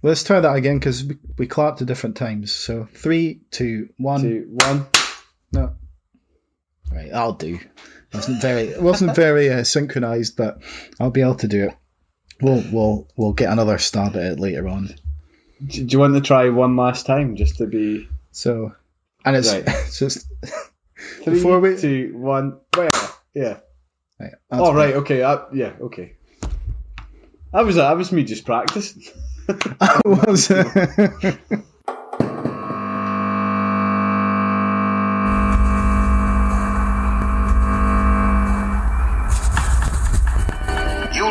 Let's try that again because we clapped at different times. So 3, 2, 1. 2, 1. No. Right, I'll do. It wasn't very synchronized, but I'll be able to do it. We'll get another stab at it later on. Do you want to try one last time just to be so? And it's right. It's just 3, 2, 1. Well, yeah. Right, right. Okay. Yeah. Okay. That was me just practicing. I was. You'll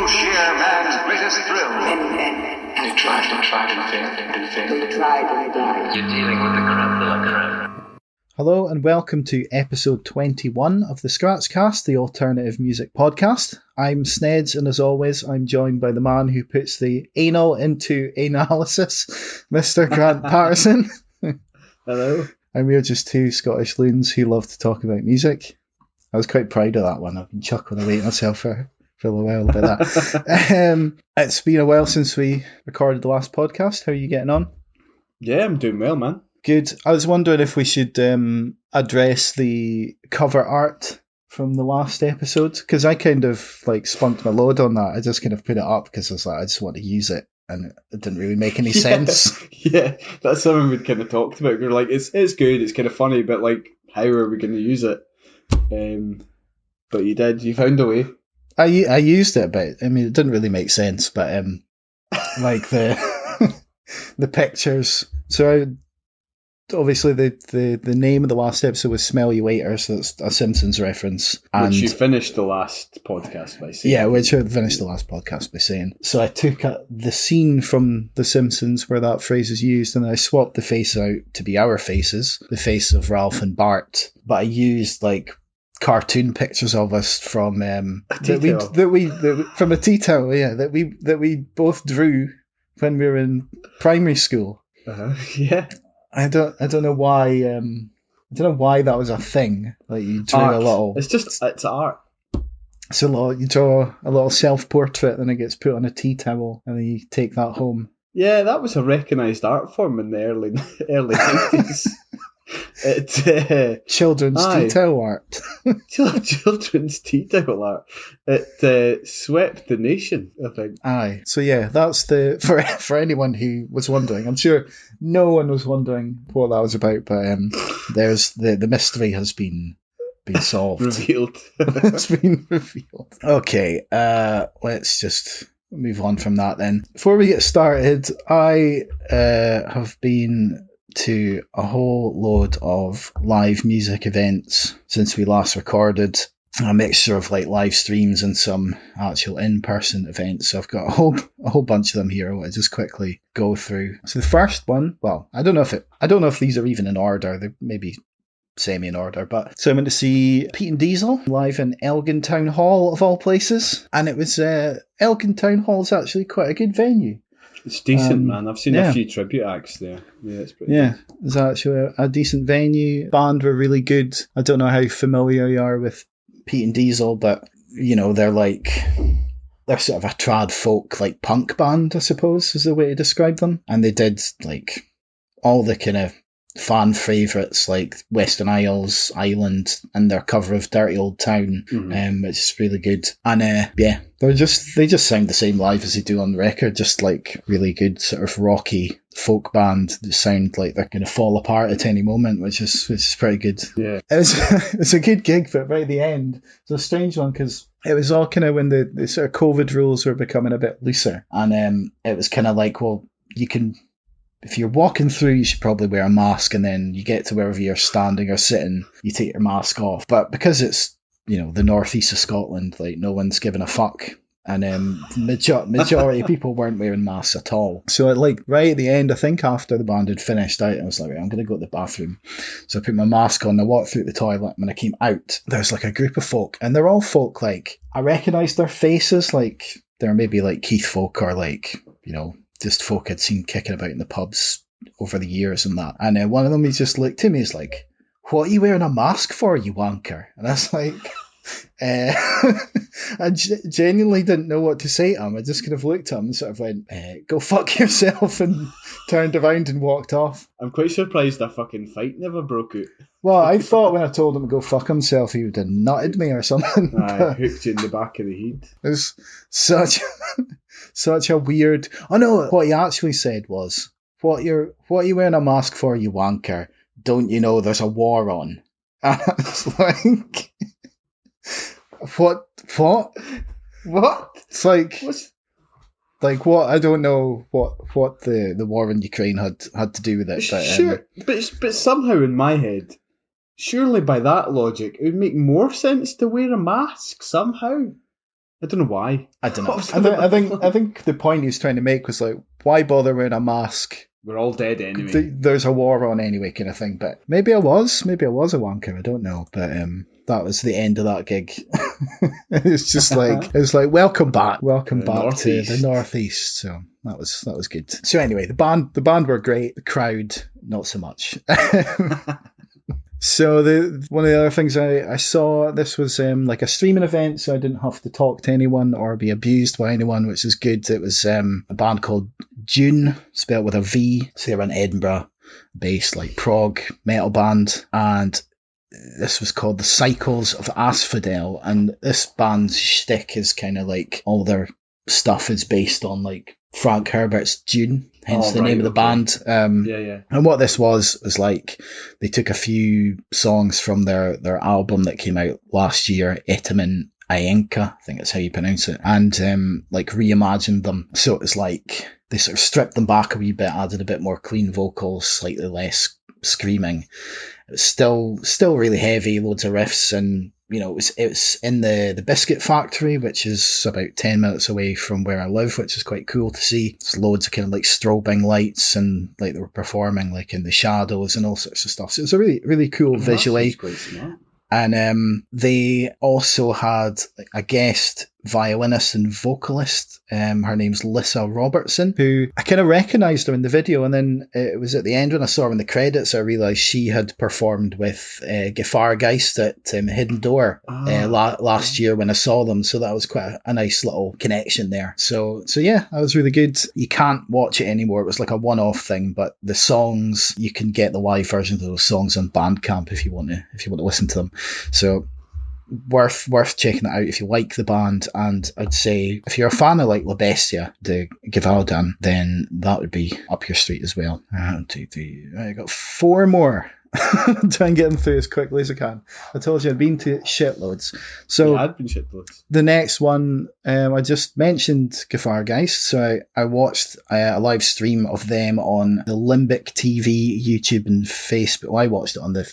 share man's greatest thrill. You tried and failed. You're dealing with the creme de la creme. Hello and welcome to episode 21 of the Scratchcast, the alternative music podcast. I'm Snedds, and as always, I'm joined by the man who puts the anal into analysis, Mr. Grant Patterson. Hello. And we're just two Scottish loons who love to talk about music. I was quite proud of that one. I've been chuckling away at myself for a while about that. It's been a while since we recorded the last podcast. How are you getting on? Yeah, I'm doing well, man. Good. I was wondering if we should address the cover art from the last episode, because I kind of spunked my load on that. I just kind of put it up because I was like, I just want to use it, and it didn't really make any sense. Yeah, that's something we'd kind of talked about. We're like, it's good, it's kind of funny, but how are we going to use it? But you found a way. I used it, but I mean, it didn't really make sense. But the the pictures. So obviously the name of the last episode was "Smell You Waiter," so it's a Simpsons reference. Which you finished the last podcast by saying. Yeah, which I finished the last podcast by saying. So I took the scene from The Simpsons where that phrase is used, and I swapped the face out to be our faces, the face of Ralph and Bart. But I used cartoon pictures of us from from a tea towel, yeah, that we both drew when we were in primary school. Yeah. I don't know why. I don't know why that was a thing. You drew art. A little. It's art. You draw a little self-portrait, and it gets put on a tea towel, and then you take that home. Yeah, that was a recognised art form in the early 90s. Children's tea towel art. Children's tea towel art. It swept the nation, I think. Aye. So yeah, that's for anyone who was wondering. I'm sure no one was wondering what that was about, but there's the mystery has been solved. Revealed. It's been revealed. Okay, let's just move on from that then. Before we get started, I have been to a whole load of live music events since we last recorded. A mixture of live streams and some actual in-person events. So I've got a whole bunch of them here. I want to just quickly go through. So the first one, well, I don't know if these are even in order. They may be semi in order, but so I went to see Peat Diesel live in Elgin Town Hall of all places, and it was Elgin Town Hall is actually quite a good venue. It's decent, man. I've seen a few tribute acts there. Yeah, it's pretty good. It's actually a decent venue. Band were really good. I don't know how familiar you are with Peat Diesel, but they're sort of a trad folk punk band, I suppose is the way to describe them. And they did all the kind of fan favourites like Western Isles, Island, and their cover of Dirty Old Town, which is really good. And they just sound the same live as they do on the record, just really good sort of rocky folk band that sound like they're going to fall apart at any moment, which is pretty good. Yeah, it was a good gig, but right at the end, it's a strange one because it was all kind of when the sort of COVID rules were becoming a bit looser, and it was kind of well, you can. If you're walking through, you should probably wear a mask, and then you get to wherever you're standing or sitting, you take your mask off. But because it's, the northeast of Scotland, no one's giving a fuck. And majority of people weren't wearing masks at all. So right at the end, I think after the band had finished out, I was like, I'm going to go to the bathroom. So I put my mask on, I walked through the toilet, and when I came out, there's a group of folk, and they're all folk, I recognised their faces, they're maybe Keith folk or just folk I'd seen kicking about in the pubs over the years and that. And one of them, he just looked at me, he's like, what are you wearing a mask for, you wanker? And I was like, Uh, I genuinely didn't know what to say to him. I just kind of looked at him and sort of went, go fuck yourself, and turned around and walked off. I'm quite surprised a fucking fight never broke out. Well, I thought when I told him to go fuck himself, he would have nutted me or something. I hooked you in the back of the head. It was such a weird... Oh no, what he actually said was, what are you wearing a mask for, you wanker? Don't you know there's a war on? And I was like... What? It's like... What's... Like what? I don't know what the war in Ukraine had to do with it. But, sure, but somehow in my head, surely by that logic, it would make more sense to wear a mask somehow. I don't know why. I don't know. I think the point he was trying to make was like, why bother wearing a mask? We're all dead anyway. There's a war on anyway, kind of thing. But maybe I was a wanker. I don't know. But that was the end of that gig. It's just like welcome back to the Northeast. So that was good. So anyway, the band were great. The crowd not so much. So one of the other things I saw, this was like a streaming event, so I didn't have to talk to anyone or be abused by anyone, which is good. It was a band called Dune, spelled with a V. So they were an Edinburgh-based like prog metal band, and this was called The Cycles of Asphodel, and this band's shtick is kind of like all their stuff is based on like Frank Herbert's Dune, hence the name of the band. And what this was like, they took a few songs from their album that came out last year, Etamin Ayenka, I think that's how you pronounce it, and like reimagined them. So it was like they sort of stripped them back a wee bit, added a bit more clean vocals, slightly less screaming. It was still really heavy, loads of riffs, and you know, it was in the Biscuit Factory, which is about 10 minutes away from where I live, which is quite cool to see. There's loads of kind of like strobing lights, and like they were performing like in the shadows and all sorts of stuff. So it was a really, really cool visually. And they also had a guest violinist and vocalist. Her name's Lissa Robertson, who I kind of recognised her in the video, and then it was at the end when I saw her in the credits, I realised she had performed with Gefahrgeist at Hidden Door last year when I saw them, so that was quite a nice little connection there. So yeah, that was really good. You can't watch it anymore, it was like a one-off thing, but the songs, you can get the live version of those songs on Bandcamp if you want to listen to them. So worth checking it out if you like the band, and I'd say if you're a fan of like La Bestia de Gevaudan, then that would be up your street as well. 1, 2, 3, I got 4 more. Try and get them through as quickly as I can. I told you I'd been to shitloads. So yeah, I'd been shitloads. The next one, I just mentioned Gefahrgeist, so I watched a live stream of them on the Limbic TV, YouTube and Facebook. Well, I watched it on the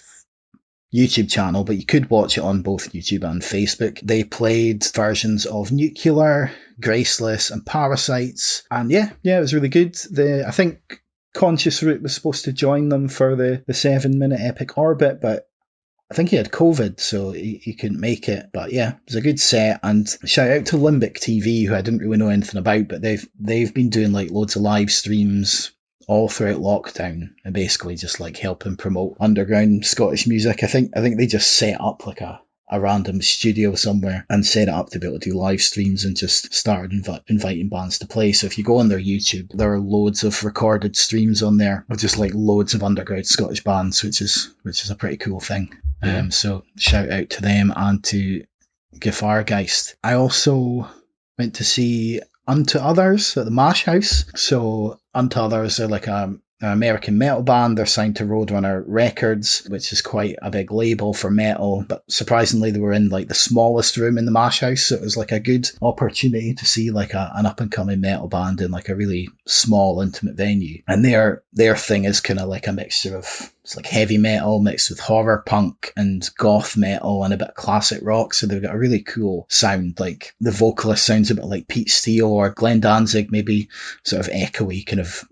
YouTube channel, but you could watch it on both YouTube and Facebook. They played versions of Nuclear, Graceless and Parasites, and yeah, it was really good. I think Conscious Root was supposed to join them for the 7-minute Epic Orbit, but I think he had COVID, so he couldn't make it. But yeah, it was a good set, and shout out to Limbic TV, who I didn't really know anything about, but they've been doing like loads of live streams all throughout lockdown, and basically just like helping promote underground Scottish music. I think they just set up like a random studio somewhere and set it up to be able to do live streams, and just started inviting bands to play. So if you go on their YouTube, there are loads of recorded streams on there of just like loads of underground Scottish bands, which is a pretty cool thing. Yeah. So shout out to them and to Gefahrgeist. I also went to see Unto Others at the Mash House. So Unto Others are like an American metal band. They're signed to Roadrunner Records, which is quite a big label for metal, but surprisingly they were in like the smallest room in the Mash House, so it was like a good opportunity to see like an up and coming metal band in like a really small intimate venue. And their thing is kind of like a mixture of, it's like heavy metal mixed with horror punk and goth metal and a bit of classic rock, so they've got a really cool sound. Like the vocalist sounds a bit like Pete Steele or Glenn Danzig, maybe sort of echoey kind of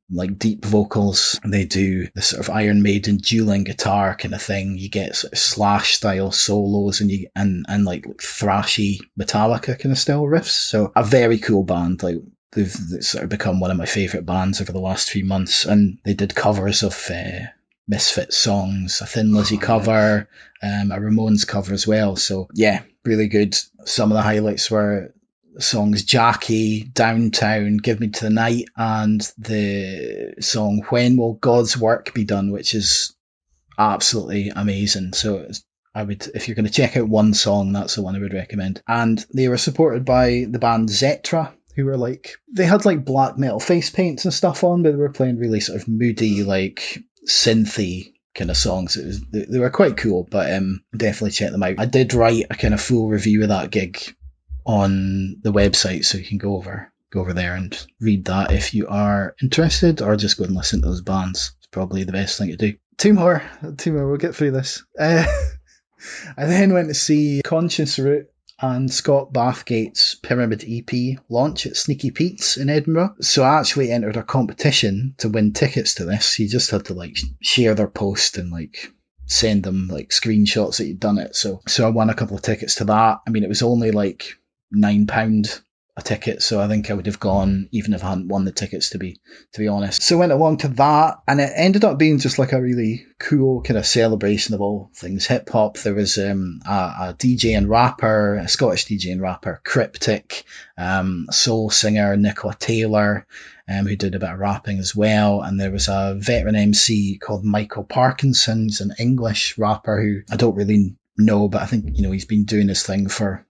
like deep vocals. They do the sort of Iron Maiden dueling guitar kind of thing. You get sort of Slash style solos, and like thrashy Metallica kind of style riffs. So a very cool band. Like they've sort of become one of my favourite bands over the last few months, and they did covers of Misfits songs, a Thin Lizzy cover, a Ramones cover as well. So yeah, really good. Some of the highlights were songs Jackie, Downtown, Give Me to the Night, and the song When Will God's Work Be Done, which is absolutely amazing. So I would, if you're going to check out one song, that's the one I would recommend. And they were supported by the band Zetra, who were like, they had like black metal face paints and stuff on, but they were playing really sort of moody, like synthy kind of songs. They were quite cool, but definitely check them out. I did write a kind of full review of that gig on the website, so you can go over there and read that if you are interested, or just go and listen to those bands. It's probably the best thing to do. Two more, we'll get through this. I then went to see Conscious Root and Scott Bathgate's Pyramid EP launch at Sneaky Pete's in Edinburgh. So I actually entered a competition to win tickets to this. You just had to like share their post and like send them like screenshots that you'd done it. So I won a couple of tickets to that. I mean, it was only like £9 a ticket, so I think I would have gone even if I hadn't won the tickets, to be honest. So I went along to that, and it ended up being just like a really cool kind of celebration of all things hip hop. There was a DJ and rapper, a Scottish DJ and rapper, Cryptic, soul singer Nicola Taylor, who did a bit of rapping as well, and there was a veteran MC called Michael Parkinson, who's an English rapper who I don't really know, but I think, you know, he's been doing this thing for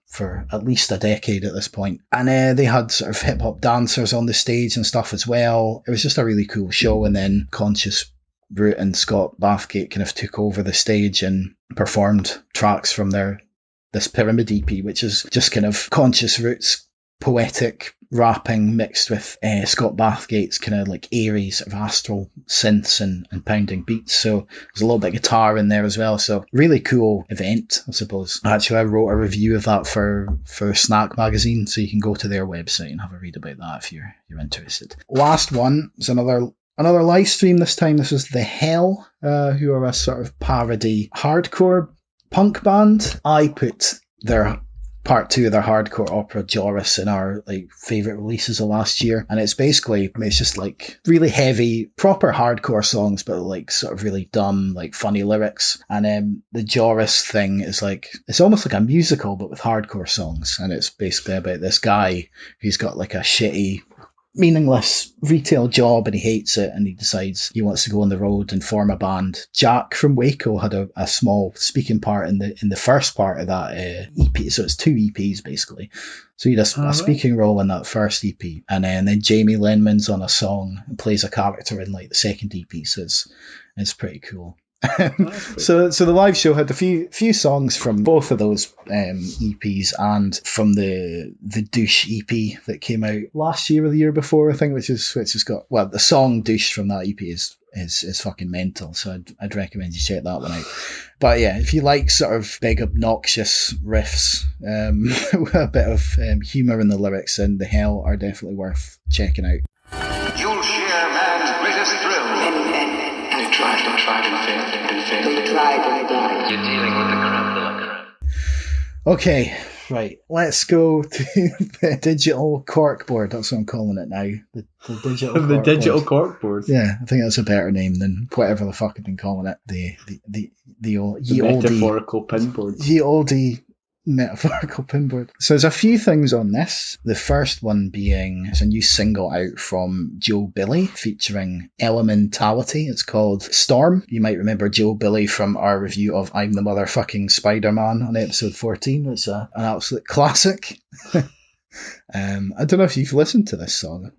at least a decade at this point. And they had sort of hip hop dancers on the stage and stuff as well. It was just a really cool show. And then Conscious Root and Scott Bathgate kind of took over the stage and performed tracks from this Pyramid EP, which is just kind of Conscious Root's poetic rapping mixed with Scott Bathgate's kind of like airy sort of astral synths and pounding beats. So there's a little bit of guitar in there as well. So really cool event, I suppose. Actually, I wrote a review of that for Snack Magazine, so you can go to their website and have a read about that if you're interested. Last one is another live stream. This time this was The Hell, who are a sort of parody hardcore punk band. I put their part 2 of their hardcore opera Joris in our like favourite releases of last year, and it's basically, I mean, it's just like really heavy proper hardcore songs, but like sort of really dumb, like funny lyrics. And the Joris thing is like, it's almost like a musical but with hardcore songs, and it's basically about this guy who's got like a shitty, meaningless retail job and he hates it, and he decides he wants to go on the road and form a band. Jack from Waco had a small speaking part in the first part of that EP, so it's 2 EPs basically. So he does a speaking role in that first EP, and then Jamie Lenman's on a song and plays a character in like the second EP, so it's pretty cool. So the live show had a few songs from both of those EPs, and from the Douche EP that came out last year or the year before, I think, which has got, well, the song Douche from that EP is fucking mental, so I'd recommend you check that one out. But yeah, if you like sort of big obnoxious riffs with a bit of humour in the lyrics, then The Hell are definitely worth checking out. You'll share man's greatest thrill. You tried and failed. You're dealing with the creme de la creme. Okay, right. Let's go to the digital corkboard. That's what I'm calling it now. The digital corkboard. The digital corkboard. Yeah, I think that's a better name than whatever the fuck I've been calling it. The metaphorical pinboard. Ye oldie metaphorical pinboard. So there's a few things on this. The first one being, it's a new single out from Joe Billy featuring Elementality. It's called Storm. You might remember Joe Billy from our review of I'm the Motherfucking Spider-Man on episode 14. It's an absolute classic. I don't know if you've listened to this song.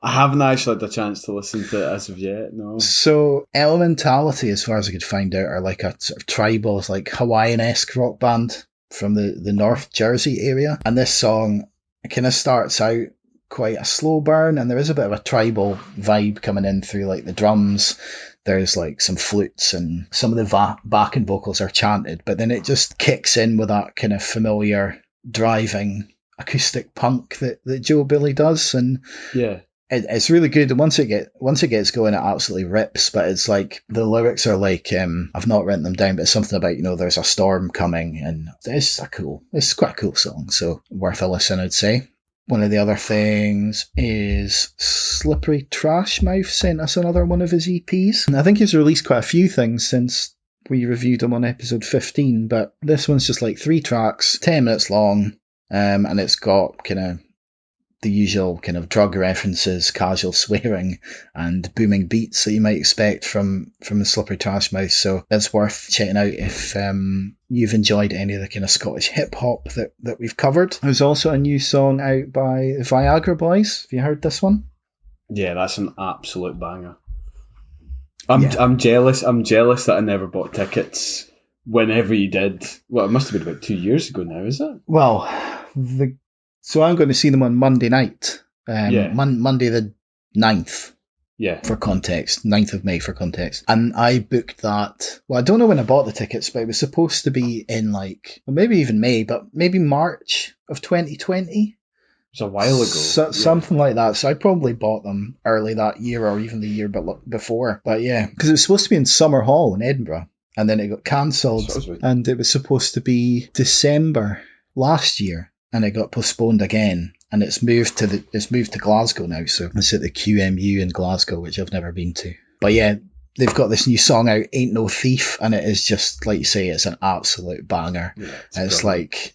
I haven't actually had a chance to listen to it as of yet, no. So Elementality, as far as I could find out, are like a sort of tribal, like Hawaiian-esque rock band from the North Jersey area. And this song, it kind of starts out quite a slow burn, and there is a bit of a tribal vibe coming in through like the drums. There's like some flutes, and some of the backing vocals are chanted, but then it just kicks in with that kind of familiar driving acoustic punk that Joe Billy does. And yeah, it's really good. And once it gets going, it absolutely rips. But it's like the lyrics are like, I've not written them down, but it's something about, there's a storm coming, and it's quite a cool song, so worth a listen, I'd say. One of the other things is Slippery Trashmouf sent us another one of his EPs. And I think he's released quite a few things since we reviewed him on episode 15, but this one's just like 3 tracks, 10 minutes long, and it's got kind of the usual kind of drug references, casual swearing, and booming beats that you might expect from the Slippery Trashmouf. So it's worth checking out if you've enjoyed any of the kind of Scottish hip hop that we've covered. There's also a new song out by Viagra Boys. Have you heard this one? Yeah, that's an absolute banger. I'm jealous. I'm jealous that I never bought tickets whenever you did. Well, it must have been about 2 years ago now, is it? Well, so I'm going to see them on Monday night. Monday the 9th. Yeah. For context. 9th of May for context. And I booked that. Well, I don't know when I bought the tickets, but it was supposed to be in maybe even May, but maybe March of 2020. It was a while ago. Something like that. So I probably bought them early that year or even the year before. But yeah, because it was supposed to be in Summer Hall in Edinburgh. And then it got cancelled. And it was supposed to be December last year. And it got postponed again, and it's moved to Glasgow now. So it's at the QMU in Glasgow, which I've never been to. But yeah, they've got this new song out, "Ain't No Thief," and it is just like you say, it's an absolute banger. Yeah, it's like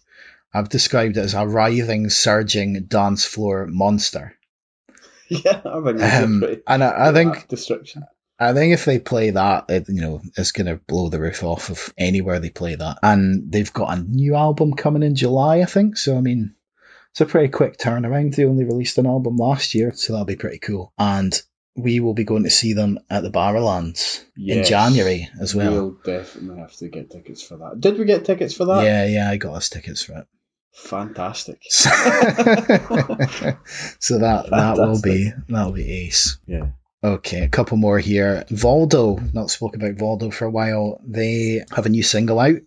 I've described it as a writhing, surging dance floor monster. Yeah, I mean, and I think destruction. I think if they play that, it's going to blow the roof off of anywhere they play that. And they've got a new album coming in July, I think. So, I mean, it's a pretty quick turnaround. They only released an album last year, so that'll be pretty cool. And we will be going to see them at the Barrowlands in January as well. We'll definitely have to get tickets for that. Did we get tickets for that? Yeah, I got us tickets for it. Fantastic. So that'll be ace. Yeah. Okay, a couple more here. Voldo, not spoke about Voldo for a while. They have a new single out.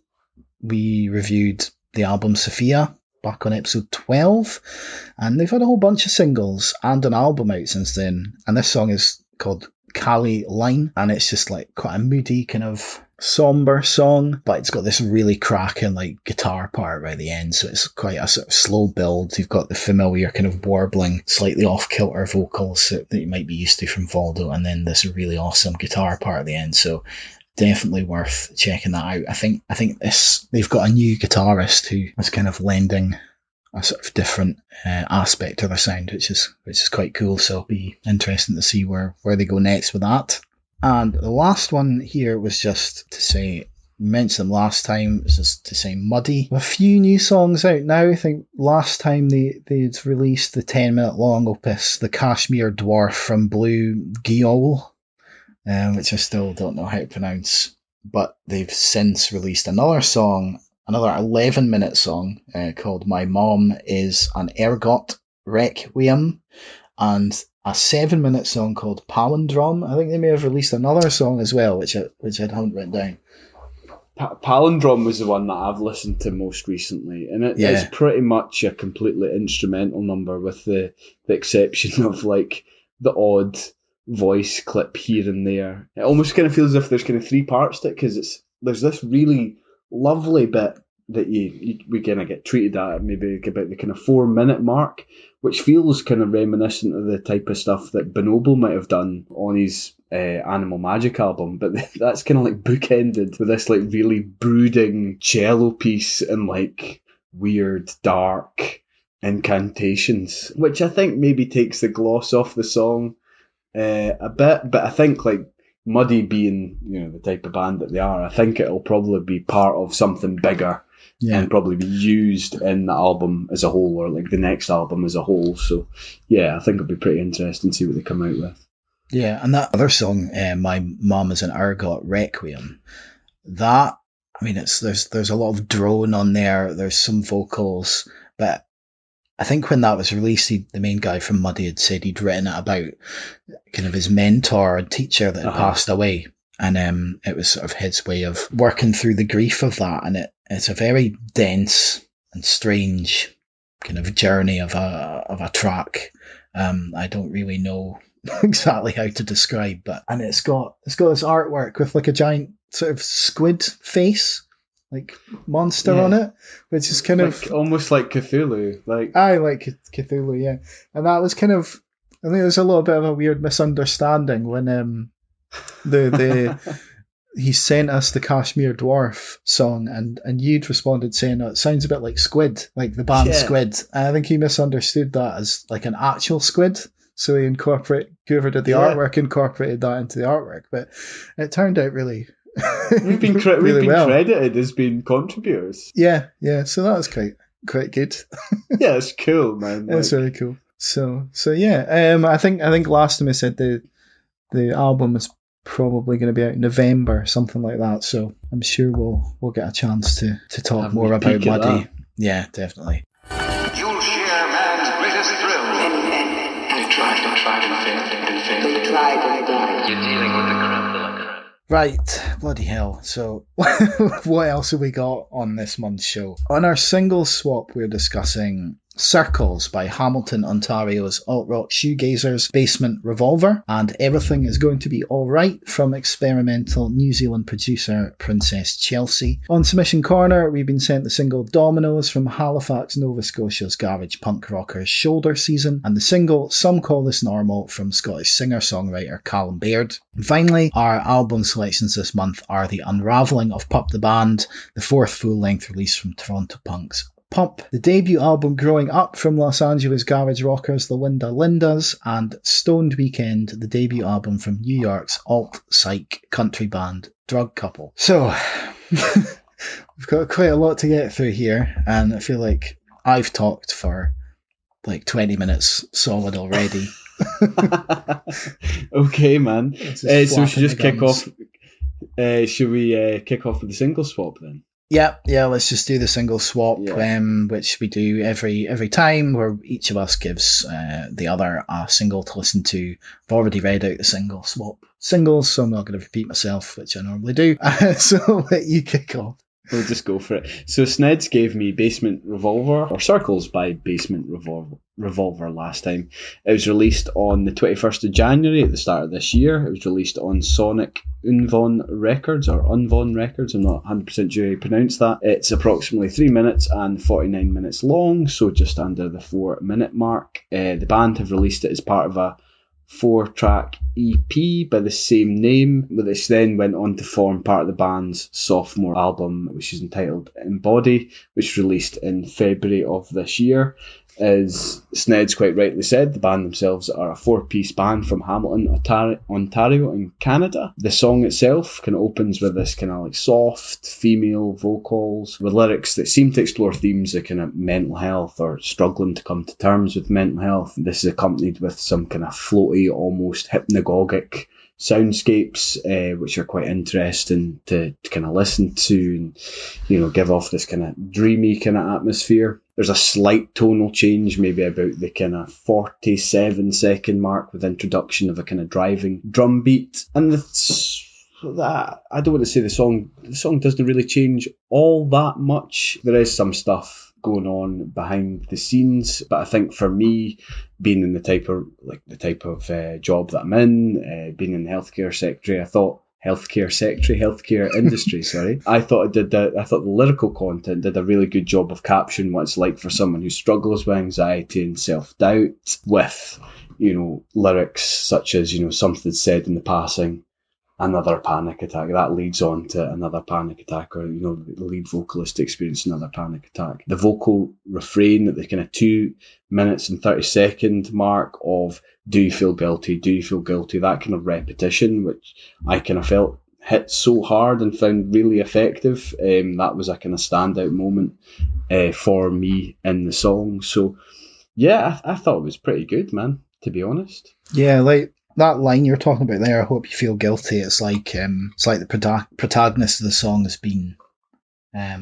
We reviewed the album Sophia back on episode 12, and they've had a whole bunch of singles and an album out since then. And this song is called Cali Line, and it's just like quite a moody kind of somber song, but it's got this really cracking like guitar part right at the end, so it's quite a sort of slow build. You've got the familiar kind of warbling, slightly off-kilter vocals that you might be used to from Voldo, and then this really awesome guitar part at the end, so definitely worth checking that out. I think they've got a new guitarist who is kind of lending a sort of different aspect to their sound, which is quite cool, so it'll be interesting to see where they go next with that. And the last one here was just to say, mentioned them last time, it was just to say Muddy. A few new songs out now. I think last time they'd released the 10-minute long opus, The Kashmir Dwarf from Blue Giol, which I still don't know how to pronounce. But they've since released another song, another 11-minute song called My Mom is an Ergot Requiem, and a 7-minute song called Palindrome. I think they may have released another song as well, which I haven't written down. Palindrome was the one that I've listened to most recently, and it's pretty much a completely instrumental number, with the exception of like the odd voice clip here and there. It almost kind of feels as if there's kind of 3 parts to it, because there's this really lovely bit that we kind of get treated at maybe about the kind of 4-minute mark, which feels kind of reminiscent of the type of stuff that Bonobo might have done on his Animal Magic album, but that's kind of like bookended with this like really brooding cello piece and like weird dark incantations, which I think maybe takes the gloss off the song a bit, but I think like Muddy being, the type of band that they are, I think it'll probably be part of something bigger and probably be used in the album as a whole, or like the next album as a whole. So yeah, I think it'll be pretty interesting to see what they come out with. Yeah, and that other song, My Mom is an Ergot Requiem, that, I mean, there's a lot of drone on there, there's some vocals, but I think when that was released, the main guy from Muddy had said he'd written it about kind of his mentor and teacher that had passed away. And it was sort of his way of working through the grief of that. And it's a very dense and strange kind of journey of a track. I don't really know exactly how to describe, and it's got this artwork with like a giant sort of squid face like monster on it, which is kind like, of almost like Cthulhu. Like I like Cthulhu, yeah. And that was kind of, I think it was a little bit of a weird misunderstanding when the he sent us the Kashmir Dwarf song, and you'd responded saying, "Oh, it sounds a bit like Squid, like the band Squid." And I think he misunderstood that as like an actual squid. So he whoever did the artwork incorporated that into the artwork, but it turned out really. We've been credited as being contributors. Yeah. So that was quite good. Yeah, it's cool, man. It's really cool. So yeah. I think last time I said the album is probably going to be out in November, something like that. So I'm sure we'll get a chance to talk more about Muddy. Yeah, definitely. You'll share man's greatest thrill. They tried and failed. They tried and died. You're dealing with the creme de la creme. Right, bloody hell. So, what else have we got on this month's show? On our single swap, we're discussing Circles by Hamilton, Ontario's alt-rock shoegazers Basement Revolver, and Everything Is Going to Be Alright from experimental New Zealand producer Princess Chelsea. On Submission Corner, we've been sent the single Dominoes from Halifax, Nova Scotia's garage punk rockers Shoulder Season, and the single Some Call This Normal from Scottish singer-songwriter Callum Baird. And finally, our album selections this month are The Unravelling of Pup the Band, the fourth full-length release from Toronto punks Pump, the debut album Growing Up from Los Angeles garage rockers The Linda Lindas, and Stoned Weekend, the debut album from New York's alt-psych country band Drug Couple. So, we've got quite a lot to get through here, and I feel like I've talked for like 20 minutes solid already. Okay, man. So we should just kick off. Should we kick off with the single swap then? Yeah, let's just do the single swap, which we do every time, where each of us gives the other a single to listen to. I've already read out the single swap singles, so I'm not going to repeat myself, which I normally do. So I'll let you kick off. We'll just go for it. So Snedds gave me Basement Revolver, or Circles by Basement Revolver last time. It was released on the 21st of January at the start of this year. It was released on Sonic Unvon Records, or Unvon Records, I'm not 100% sure how you pronounce that. It's approximately 3 minutes and 49 minutes long, so just under the 4 minute mark. The band have released it as part of a 4-track EP by the same name, which then went on to form part of the band's sophomore album, which is entitled Embody, which released in February of this year. As Snedds quite rightly said, the band themselves are a 4-piece band from Hamilton, Ontario in Canada. The song itself kind of opens with this kind of like soft female vocals with lyrics that seem to explore themes of kind of mental health or struggling to come to terms with mental health. This is accompanied with some kind of floaty, almost hypnagogic soundscapes, which are quite interesting to kind of listen to and, give off this kind of dreamy kind of atmosphere. There's a slight tonal change, maybe about the kind of 47-second mark, with introduction of a kind of driving drum beat. And that, I don't want to say the song doesn't really change all that much. There is some stuff going on behind the scenes, but I think for me, being in the type of job that I'm in, being in the healthcare industry, sorry. I thought the lyrical content did a really good job of capturing what it's like for someone who struggles with anxiety and self-doubt, with, lyrics such as, something said in the passing, another panic attack. That leads on to another panic attack, or, the lead vocalist experienced another panic attack. The vocal refrain at the kind of 2 minutes and 30-second mark of "Do you feel guilty? Do you feel guilty?" That kind of repetition, which I kind of felt hit so hard and found really effective. That was a kind of standout moment for me in the song. So, yeah, I thought it was pretty good, man, to be honest. Yeah, like that line you're talking about there, "I hope you feel guilty." It's like the protagonist of the song has been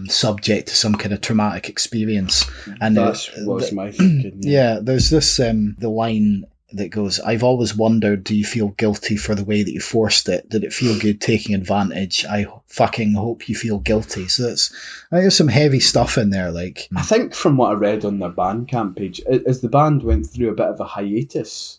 subject to some kind of traumatic experience, and that's was my thinking. Yeah, there's this the line that goes, "I've always wondered, do you feel guilty for the way that you forced it? Did it feel good taking advantage? I fucking hope you feel guilty." So there's some heavy stuff in there. Like, I think from what I read on their Bandcamp page, as the band went through a bit of a hiatus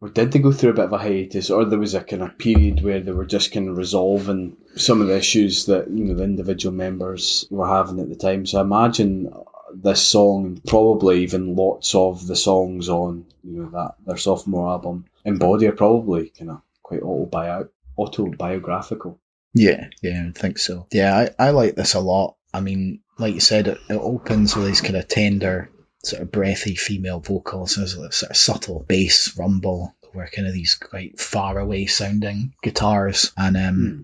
or did they go through a bit of a hiatus, or there was a kind of period where they were just kind of resolving some of the issues that the individual members were having at the time. So I imagine this song, and probably even lots of the songs on that their sophomore album, Embody, are probably kind of quite autobiographical. Yeah, I think so. Yeah, I like this a lot. I mean, like you said, it opens with these kind of tender, sort of breathy female vocals. There's a sort of subtle bass rumble where kind of these quite far away sounding guitars, and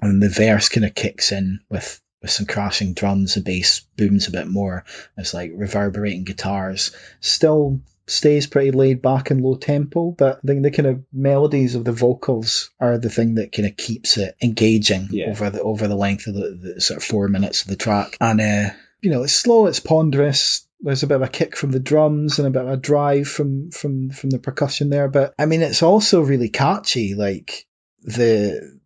the verse kind of kicks in with some crashing drums. The bass booms a bit more. It's like reverberating guitars. Still stays pretty laid back and low tempo, but I think the kind of melodies of the vocals are the thing that kind of keeps it engaging over the length of the sort of 4 minutes of the track. And it's slow, it's ponderous. There's a bit of a kick from the drums and a bit of a drive from the percussion there, but I mean it's also really catchy. Like the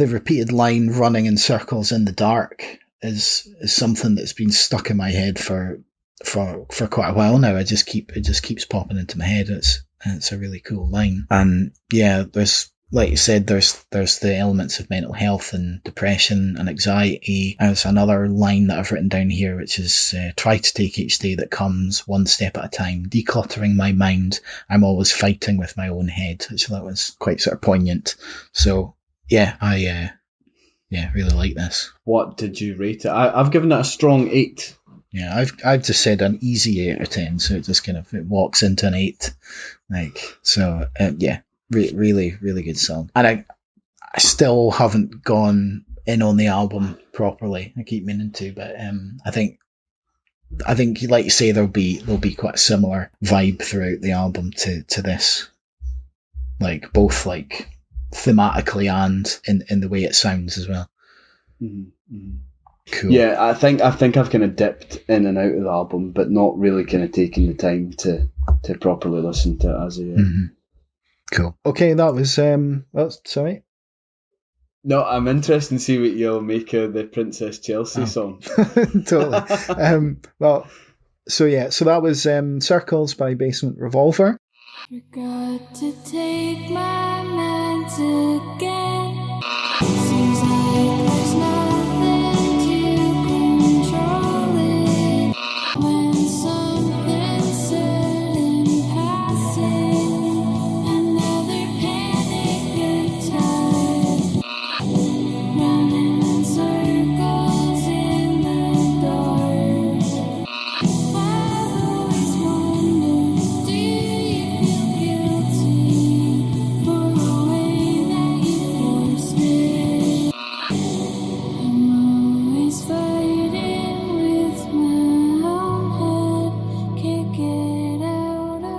repeated line "running in circles in the dark" is something that's been stuck in my head for quite a while now. It just keeps popping into my head. It's a really cool line. And yeah, there's, like you said, there's the elements of mental health and depression and anxiety. There's another line that I've written down here, which is try to take each day that comes one step at a time, decluttering my mind. I'm always fighting with my own head, which that was quite sort of poignant. So yeah, I really like this. What did you rate it? I've given it a strong 8. Yeah, I've just said an easy 8 or 10, so it just kind of walks into an 8. Really, really good song. And I still haven't gone in on the album properly. I keep meaning to, but I think like you say, there'll be quite a similar vibe throughout the album to this, like both like thematically and in the way it sounds as well. Mm-hmm. Cool. Yeah, I think I've kind of dipped in and out of the album, but not really kind of taking the time to properly listen to it as a. Mm-hmm. Cool. Okay, that was sorry. No, I'm interested to see what you'll make of the Princess Chelsea song. Totally. So that was Circles by Basement Revolver. Forgot to take my meds again. Seems like there's nothing to control it. When something's said in passing, another panic attack. Running in circles in the dark. I've always wondered, do you feel guilty for the way that you forced it? I'm always fighting with my own head, can't get out of it.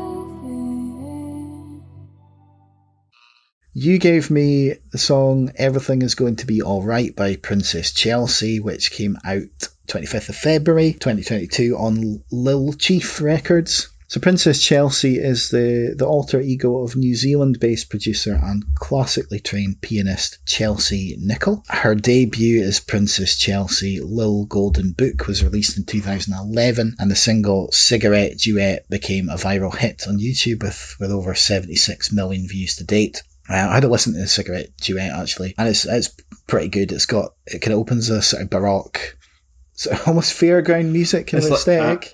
You gave me the song Everything Is Going to Be Alright by Princess Chelsea, which came out 25th of February 2022 on Lil Chief Records. So Princess Chelsea is the alter ego of New Zealand-based producer and classically trained pianist Chelsea Nichol. Her debut as Princess Chelsea, Lil Golden Book, was released in 2011, and the single Cigarette Duet became a viral hit on YouTube with over 76 million views to date. I had a listen to the Cigarette Duet actually, and it's pretty good. It kind of opens a sort of baroque, sort of almost fairground music kind of aesthetic.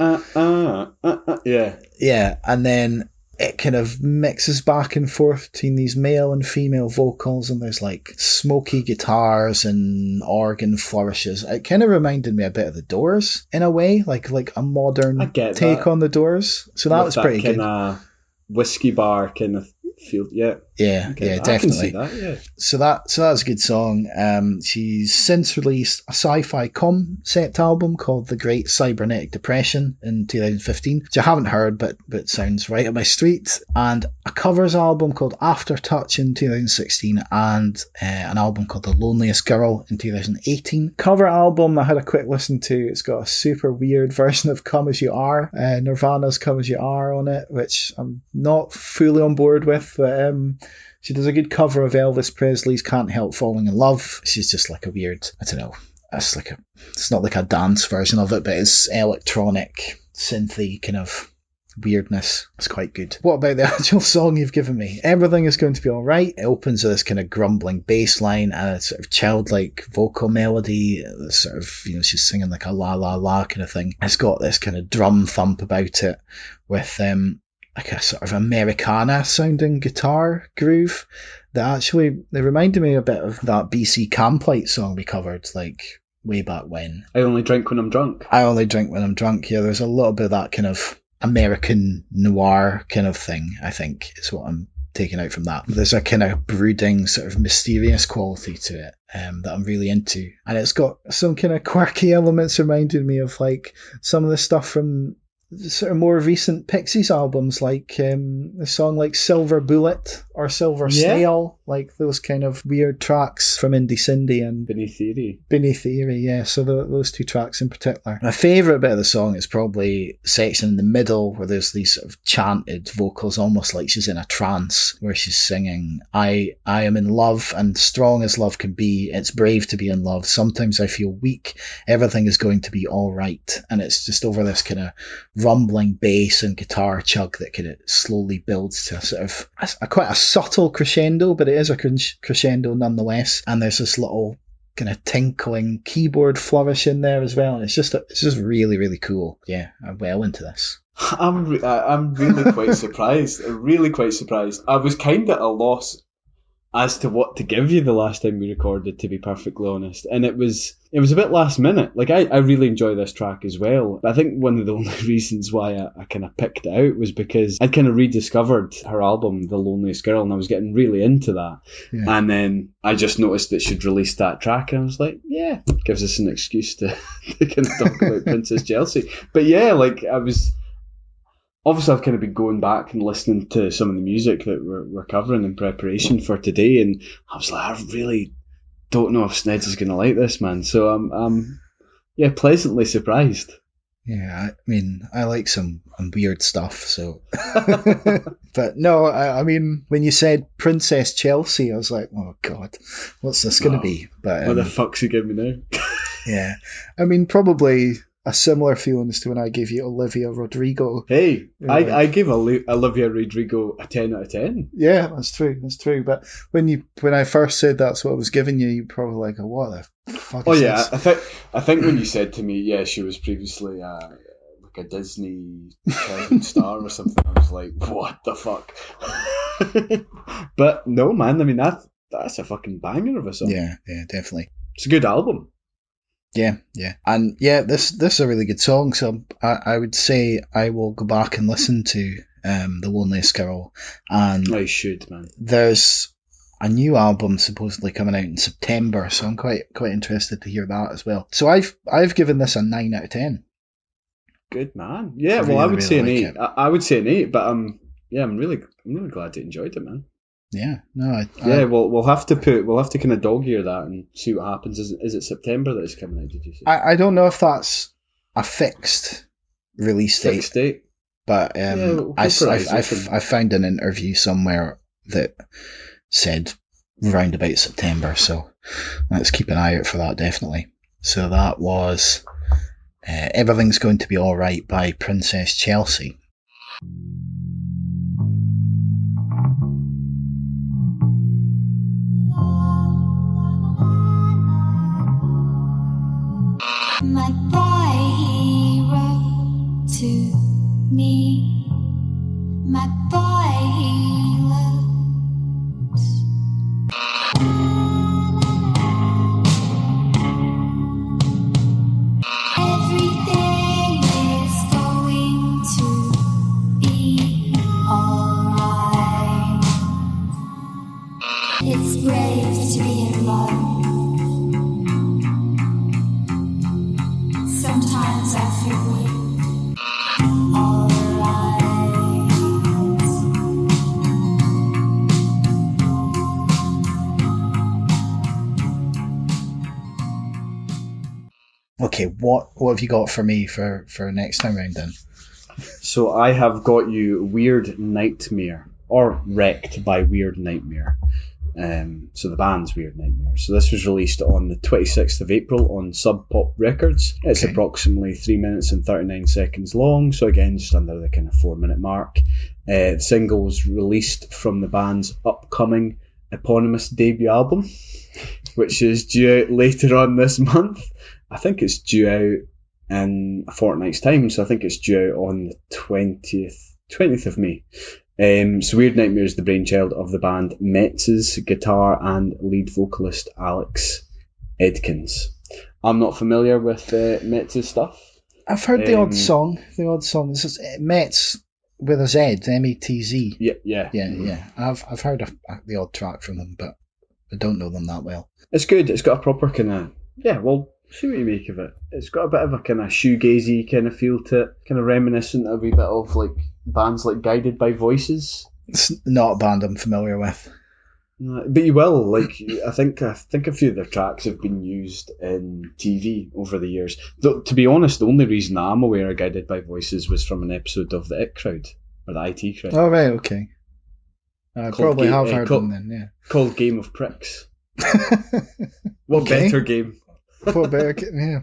Yeah, and then it kind of mixes back and forth between these male and female vocals, and there's like smoky guitars and organ flourishes. It kind of reminded me a bit of the Doors in a way, like a modern take on the Doors. So that was pretty good. Whiskey bar kind of feel, yeah, definitely. I can see that, yeah. So that's a good song. She's since released a sci-fi concept album called The Great Cybernetic Depression in 2015, which I haven't heard, but sounds right up my street, and a covers album called Aftertouch in 2016, and an album called The Loneliest Girl in 2018. Cover album I had a quick listen to. It's got a super weird version of Come As You Are, Nirvana's Come As You Are on it, which I'm not fully on board with. But she does a good cover of Elvis Presley's Can't Help Falling in Love. She's just like a weird, I don't know, it's not like a dance version of it, but it's electronic, synthy kind of weirdness. It's quite good. What about the actual song you've given me? Everything is going to be alright. It opens with this kind of grumbling bass line and a sort of childlike vocal melody. Sort of, she's singing like a la la la kind of thing. It's got this kind of drum thump about it with like a sort of Americana sounding guitar groove that actually, they reminded me a bit of that BC Camplight song we covered like way back when. I only drink when I'm drunk. I only drink when I'm drunk. Yeah, there's a little bit of that kind of American noir kind of thing, I think, is what I'm taking out from that. There's a kind of brooding, sort of mysterious quality to it that I'm really into. And it's got some kind of quirky elements reminding me of like some of the stuff from sort of more recent Pixies albums, like the song like Silver Bullet or Silver Snail, like those kind of weird tracks from Indie Cindy and Beneath Theory, yeah. So those two tracks in particular. My favourite bit of the song is probably the section in the middle where there's these sort of chanted vocals, almost like she's in a trance, where she's singing, I am in love and strong as love can be. It's brave to be in love. Sometimes I feel weak. Everything is going to be all right. And it's just over this kind of rumbling bass and guitar chug that kind of slowly builds to a sort of quite a subtle crescendo, but it is a crescendo nonetheless. And there's this little kind of tinkling keyboard flourish in there as well, and it's just really, really cool. Yeah, I'm well into this. I'm really quite surprised. Really quite surprised. I was kind of at a loss as to what to give you the last time we recorded, to be perfectly honest. And it was a bit last minute. Like, I really enjoy this track as well. But I think one of the only reasons why I kind of picked it out was because I'd kind of rediscovered her album, The Loneliest Girl, and I was getting really into that. Yeah. And then I just noticed that she'd released that track, and I was like, yeah, gives us an excuse to kind of talk about Princess Chelsea. But yeah, like, obviously, I've kind of been going back and listening to some of the music that we're covering in preparation for today, and I was like, I really don't know if Snedds is going to like this, man. So I'm pleasantly surprised. Yeah, I mean, I like some weird stuff, so. But no, I mean, when you said Princess Chelsea, I was like, oh God, what's this going to be? But what the fuck's you giving me now? Yeah, I mean, probably a similar feeling as to when I gave you Olivia Rodrigo. Hey, I gave Olivia Rodrigo a 10 out of 10. Yeah, that's true. But when I first said that's what I was giving you, you probably like, what the fuck is this? I think when you said to me, yeah, she was previously like a Disney childhood star or something, I was like, what the fuck? But no, man, I mean, that's a fucking banger of a song. Yeah, definitely. It's a good album. Yeah. And yeah, this is a really good song, so I would say I will go back and listen to The Loneliest Girl. And I should, man. There's a new album supposedly coming out in September, so I'm quite interested to hear that as well. So I've given this a 9 out of 10. Good man. Yeah, well, I would say an 8. I would say an 8, but I'm really glad you enjoyed it, man. Yeah, no. We'll have to kind of dog ear that and see what happens. Is it September that it's coming out? Did you say? I don't know if that's a fixed release date. But I found an interview somewhere that said round about September, so let's keep an eye out for that, definitely. So that was Everything's Going to Be Alright by Princess Chelsea. My boy, he wrote to me. My boy, he loves. Everything is going to be alright. It's brave to be in love. Sometimes I feel weak. Alright. Okay, what have you got for me for next time round then? So I have got you Weird Nightmare, or Wrecked by Weird Nightmare. So the band's Weird Nightmare. So this was released on the 26th of April on Sub Pop Records. It's approximately 3 minutes and 39 seconds long, so again, just under the kind of 4-minute mark. The single was released from the band's upcoming eponymous debut album, which is due out later on this month. I think it's due out in a fortnight's time, so I think it's due out on the 20th of May. So Weird Nightmare is the brainchild of the band Metz's guitar and lead vocalist Alex Edkins. I'm not familiar with Metz's stuff. I've heard the odd song. This is Metz with a Z, M-E-T-Z. Yeah. I've heard the odd track from them, but I don't know them that well. It's good. It's got a proper kind of, see what you make of it. It's got a bit of a kind of shoegazy kind of feel to it, kind of reminiscent of a wee bit of like bands like Guided by Voices. It's not a band I'm familiar with. But you will, like, I think a few of their tracks have been used in TV over the years. Though, to be honest, the only reason I'm aware of Guided by Voices was from an episode of the IT Crowd, or the IT Crowd. Oh, right, okay. I probably have heard them then, yeah. Called Game of Pricks. What better game? What better game, yeah.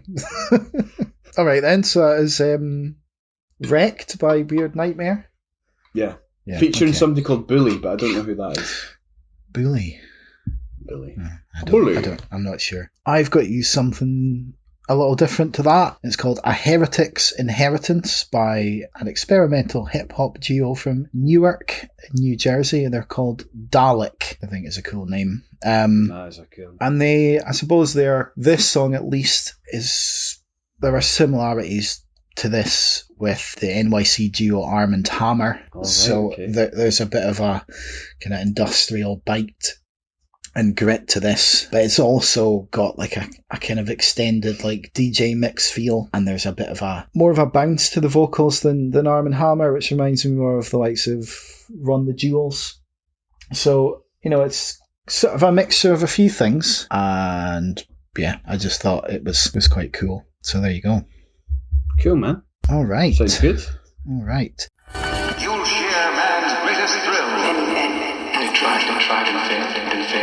Alright then, so that is Wrecked by Weird Nightmare. Yeah. Featuring somebody called Bully, but I don't know who that is. Bully. I'm not sure. I've got you something a little different to that. It's called A Heretic's Inheritance by an experimental hip-hop duo from Newark, New Jersey. They're called Dalek, I think is a cool name. That is a cool name. And this song at least there are similarities to this with the NYC duo Arm & Hammer. There's a bit of a kind of industrial bite and grit to this, but it's also got like a kind of extended like DJ mix feel, and there's a bit of more of a bounce to the vocals than Arm & Hammer, which reminds me more of the likes of Run the Jewels. So, it's sort of a mixture of a few things, and yeah, I just thought it was quite cool. So there you go. Cool, man. All right. Sounds good. All right. You'll share man's greatest thrill. They tried and failed.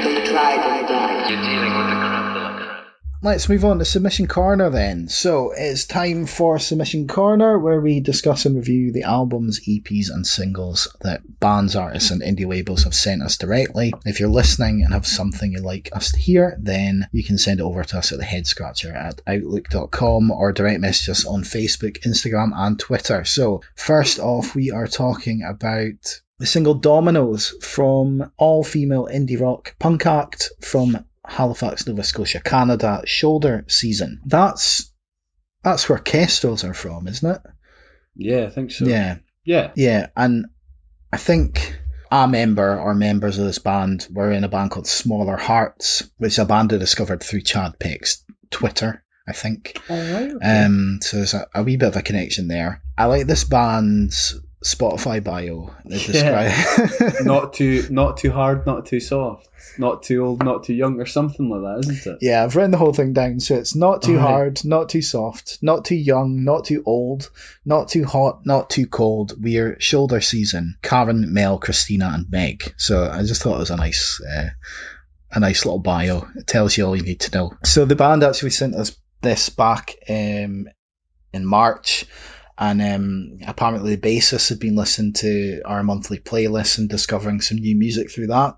They tried and died. You're dealing with the crap de la crap. Let's move on to Submission Corner then. So it's time for Submission Corner, where we discuss and review the albums, EPs and singles that bands, artists and indie labels have sent us directly. If you're listening and have something you'd like us to hear, then you can send it over to us at theheadscratcher@outlook.com or direct message us on Facebook, Instagram and Twitter. So first off, we are talking about the single Dominoes from all-female indie rock punk act from Halifax, Nova Scotia, Canada, Shoulder Season. That's where Kestrels are from, isn't it? Yeah, I think so. Yeah, and I think a member or members of this band were in a band called Smaller Hearts, which is a band I discovered through Chad Peck's Twitter, I think. Oh, right, okay. So there's a wee bit of a connection there. I like this band's Spotify bio. They describe not too hard, not too soft, not too old, not too young, or something like that, isn't it? Yeah, I've written the whole thing down. So it's not too hard, not too soft, not too young, not too old, not too hot, not too cold. We're Shoulder Season. Karen, Mel, Christina, and Meg. So I just thought it was a nice little bio. It tells you all you need to know. So the band actually sent us this back in March. And apparently the bassist had been listening to our monthly playlist and discovering some new music through that.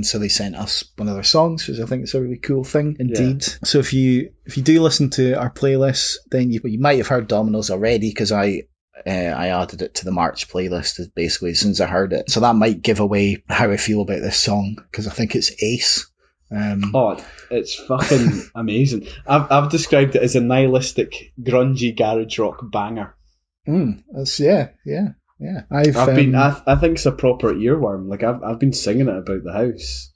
So they sent us one of their songs, which I think is a really cool thing indeed. Yeah. So if you do listen to our playlist, then you might have heard Dominoes already, because I added it to the March playlist basically as soon as I heard it. So that might give away how I feel about this song, because I think it's ace. It's fucking amazing. I've described it as a nihilistic, grungy garage rock banger. That's yeah. I think it's a proper earworm. Like I've been singing it about the house.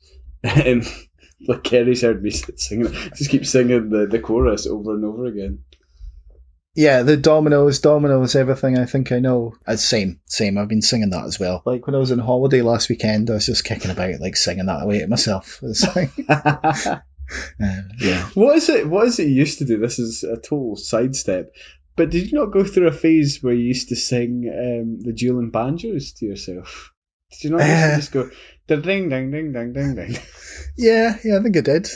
Like Kerry's heard me singing it. Just keep singing the chorus over and over again. Yeah, the Dominoes, everything I think I know. Same. I've been singing that as well. Like when I was on holiday last weekend, I was just kicking about, like singing that away to myself. It's like, yeah. What is it you used to do? This is a total sidestep. But did you not go through a phase where you used to sing the dueling banjos to yourself? Did you not used to just go The ding, ding, ding, ding, ding, ding. Yeah, I think I did.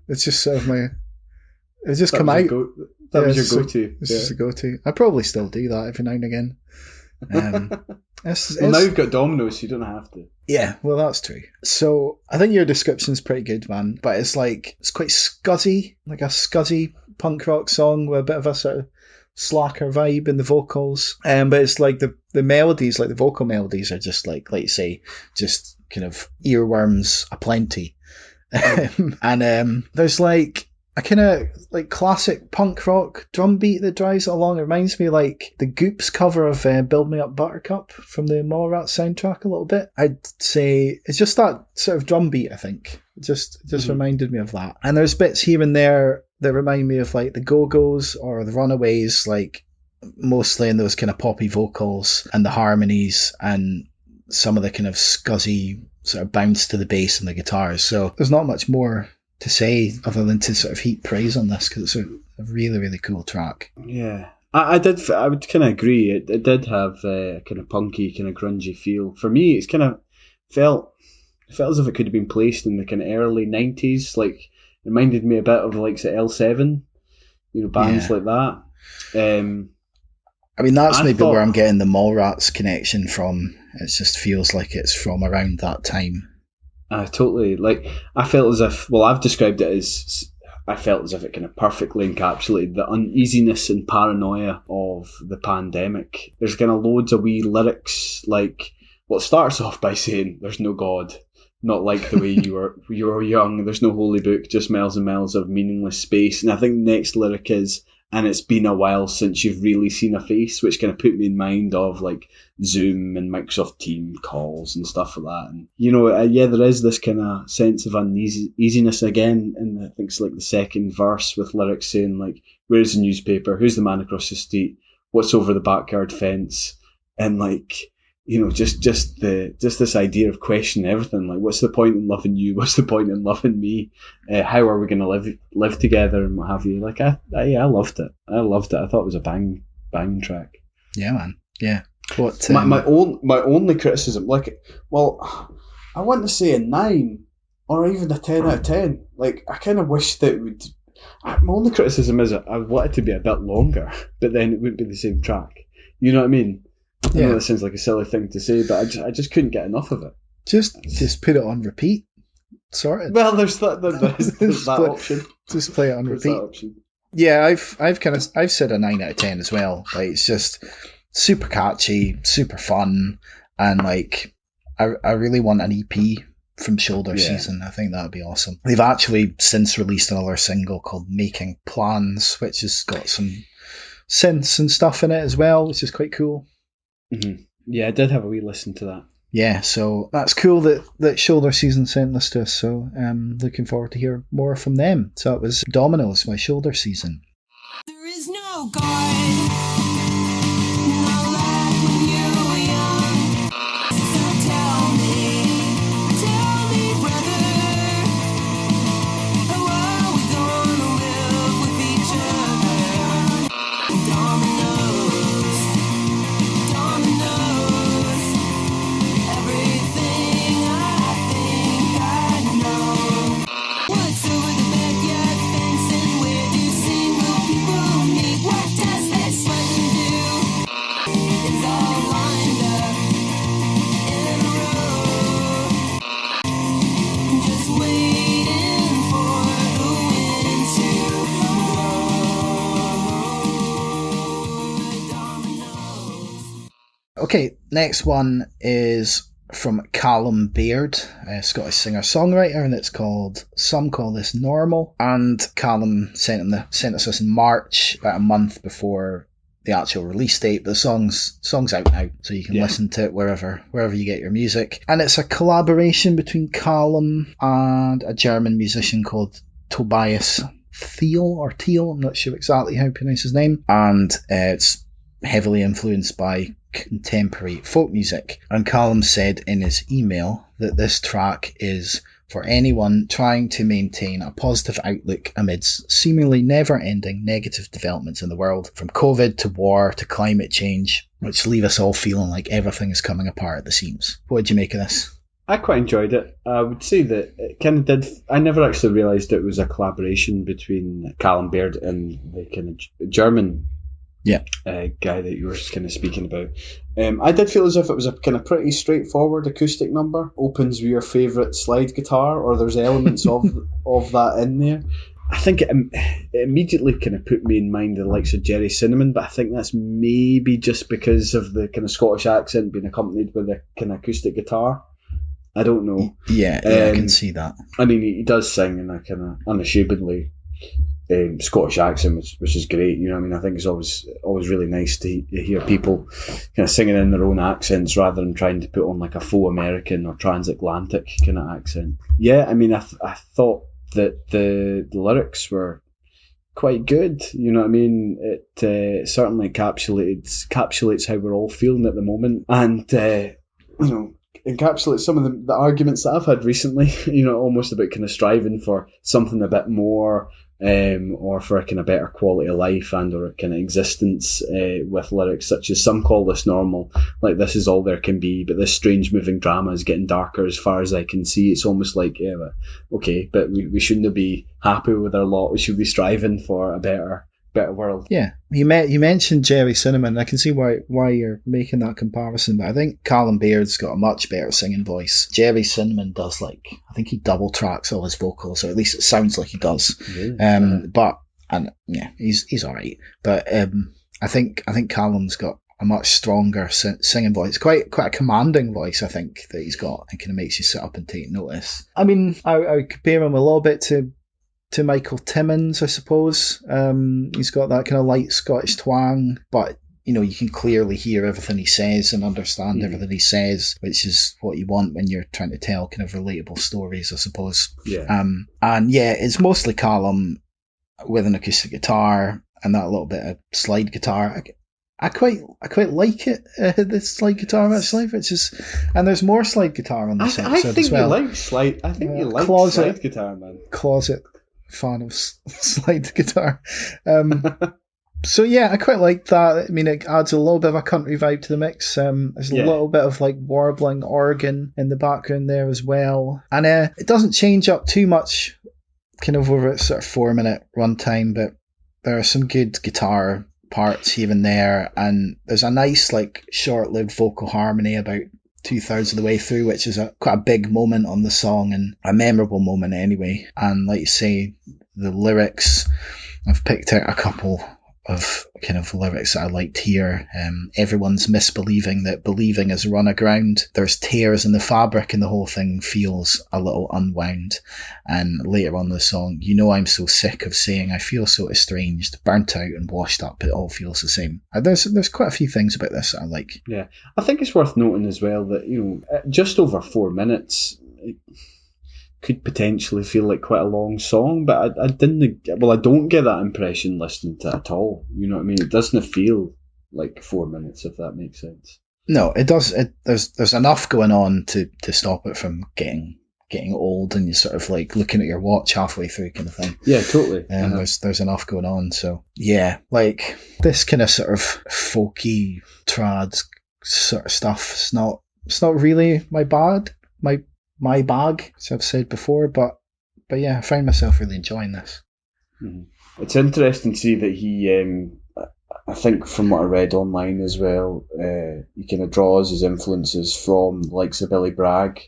It's just sort of my... It's just come out. That was your go-to. This is a go-to. I probably still do that every now and again. Well, now you've got Domino's, so you don't have to. Yeah, well, that's true. So I think your description's pretty good, man. But it's like, it's quite scuzzy, like a scuzzy punk rock song with a bit of a sort of slacker vibe in the vocals. But it's like the melodies, like the vocal melodies are just like you say, just kind of earworms aplenty. And there's like a kind of like classic punk rock drum beat that drives it along. It reminds me like the Goops cover of Build Me Up Buttercup from the Mallrats soundtrack a little bit. I'd say it's just that sort of drum beat, I think. It just reminded me of that. And there's bits here and there that remind me of like the Go-Go's or the Runaways, like mostly in those kind of poppy vocals and the harmonies and some of the kind of scuzzy sort of bounce to the bass and the guitars. So there's not much more to say other than to sort of heap praise on this, because it's a really, really cool track. Yeah, I would kind of agree. It did have a kind of punky, kind of grungy feel. For me, it's kind of felt as if it could have been placed in the kind of early 90s. Like, it reminded me a bit of like L7, bands like that. I mean, that's where I'm getting the Mallrats connection from. It just feels like it's from around that time. Totally. Like, I felt as if, I've described it as, I felt as if it kind of perfectly encapsulated the uneasiness and paranoia of the pandemic. There's kind of loads of wee lyrics, like, it starts off by saying, there's no God, not like the way you were young, there's no holy book, just miles and miles of meaningless space. And I think the next lyric is, and it's been a while since you've really seen a face, which kind of put me in mind of like Zoom and Microsoft Teams calls and stuff like that. And, there is this kind of sense of uneasiness again. And I think it's like the second verse with lyrics saying like, where's the newspaper? Who's the man across the street? What's over the backyard fence? And like, just this idea of questioning everything. Like, what's the point in loving you? What's the point in loving me? How are we going to live together and what have you? Like, I loved it. I thought it was a bang track. Yeah, man. Yeah. What? My only criticism, I want to say a 9 or even a 10 out of 10. Like, I kind of wish that it would. My only criticism is I want it to be a bit longer, but then it wouldn't be the same track. You know what I mean? I know that sounds like a silly thing to say, but I just couldn't get enough of it. Just put it on repeat. Sorted. Well, there's that option. Just play it on repeat. Yeah, I've said a 9 out of 10 as well. Like, it's just super catchy, super fun, and like I really want an EP from Shoulder Season. I think that would be awesome. They've actually since released another single called Making Plans, which has got some synths and stuff in it as well, which is quite cool. Mm-hmm. Yeah, I did have a wee listen to that. Yeah, so that's cool that Shoulder Season sent this to us, so looking forward to hear more from them. So it was Dominoes by Shoulder Season. There is no God, no life when you were young. So tell me, brother, how are we gonna live with each other? Dominoes, everything I think I know. What's over the backyard fence and where do single people meet? What does this button do? It's all lined up in a row, just waiting for the wind to blow. Dominoes. Okay, next one is from Callum Baird, a Scottish singer-songwriter, and it's called Some Call This Normal. And Callum sent us this in March, about a month before the actual release date. But the song's out now, so you can listen to it wherever you get your music. And it's a collaboration between Callum and a German musician called Tobias Thiel, I'm not sure exactly how to pronounce his name. And it's heavily influenced by contemporary folk music. And Callum said in his email that this track is for anyone trying to maintain a positive outlook amidst seemingly never-ending negative developments in the world, from COVID to war to climate change, which leave us all feeling like everything is coming apart at the seams. What did you make of this? I quite enjoyed it. I would say that it kind of did. I never actually realised it was a collaboration between Callum Baird and the kind of German Yeah. guy that you were kind of speaking about. I did feel as if it was a kind of pretty straightforward acoustic number. Opens with your favourite slide guitar, or there's elements of that in there. I think it immediately kind of put me in mind of the likes of Jerry Cinnamon, but I think that's maybe just because of the kind of Scottish accent being accompanied with a kind of acoustic guitar. I don't know. Yeah, I can see that. I mean, he does sing in a kind of unashamedly Scottish accent, which is great. You know what I mean? I think it's always really nice to hear people kind of singing in their own accents rather than trying to put on like a faux American or transatlantic kind of accent. Yeah, I mean, I thought that the lyrics were quite good. You know what I mean? It certainly encapsulates how we're all feeling at the moment, and you know, encapsulates some of the arguments that I've had recently. You know, almost about kind of striving for something a bit more, or for a kind of better quality of life and or a kind of existence, with lyrics such as "Some call this normal," like "This is all there can be, but this strange moving drama is getting darker as far as I can see." It's almost like, yeah, okay, but we shouldn't be happy with our lot. We should be striving for a better world. Yeah, you mentioned Jerry Cinnamon. I can see why you're making that comparison, but I think Callum Baird's got a much better singing voice. Jerry Cinnamon does, like, I think he double tracks all his vocals, or at least it sounds like he does. Really? But and yeah, he's all right. But I think Callum's got a much stronger singing voice, quite a commanding voice. I think that he's got, and kind of makes you sit up and take notice. I mean, I would compare him a little bit to Michael Timmins, I suppose. He's got that kind of light Scottish twang, but you know, you can clearly hear everything he says and understand everything he says, which is what you want when you're trying to tell kind of relatable stories, I suppose. Yeah. And yeah, it's mostly Callum with an acoustic guitar and that little bit of slide guitar. I quite like it, the slide guitar actually, which is, and there's more slide guitar on this episode I think as well. you like slide. I think you like slide guitar, man. Closet fan of slide guitar. So yeah, I quite like that. I mean, it adds a little bit of a country vibe to the mix. There's a little bit of like warbling organ in the background there as well, and it doesn't change up too much kind of over its sort of 4-minute runtime, but there are some good guitar parts here and there, and there's a nice like short-lived vocal harmony about 2/3 of the way through, which is quite a big moment on the song, and a memorable moment anyway. And like you say, the lyrics, I've picked out a couple of kind of lyrics that I liked here. Everyone's misbelieving that believing is run aground. There's tears in the fabric and the whole thing feels a little unwound. And later on in the song, you know, I'm so sick of saying I feel so estranged, burnt out and washed up, it all feels the same. There's quite a few things about this that I like. Yeah, I think it's worth noting as well that, you know, just over 4 minutes, it could potentially feel like quite a long song, but I don't get that impression listening to it at all. You know what I mean? It doesn't feel like 4 minutes, if that makes sense. No, it does. There's enough going on to stop it from getting old, and you sort of like looking at your watch halfway through kind of thing. Yeah, totally. And there's enough going on. So yeah, like this kind of sort of folky trad sort of stuff. It's not really my bag, as I've said before, but yeah, I find myself really enjoying this. Mm-hmm. It's interesting to see that he, I think from what I read online as well, he kind of draws his influences from the likes of Billy Bragg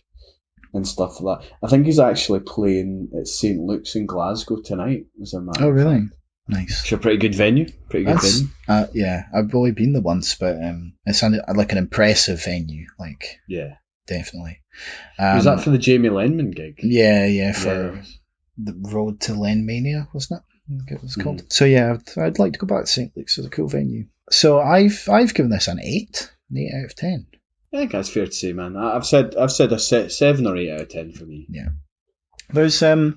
and stuff like that. I think he's actually playing at St. Luke's in Glasgow tonight, as a matter Oh, of really? fact. Nice. It's a pretty good venue. Yeah, I've only been there once, but it sounded like an impressive venue. Like, yeah, definitely. Was that for the Jamie Lenman gig? Yeah, for the Road to Lenmania, wasn't it? I think it was called. So yeah, I'd like to go back to St. Luke's. It's a cool venue. So I've given this an 8 out of 10. I think that's fair to say, man. I've said a 7 or 8 out of 10 for me. Yeah. There's a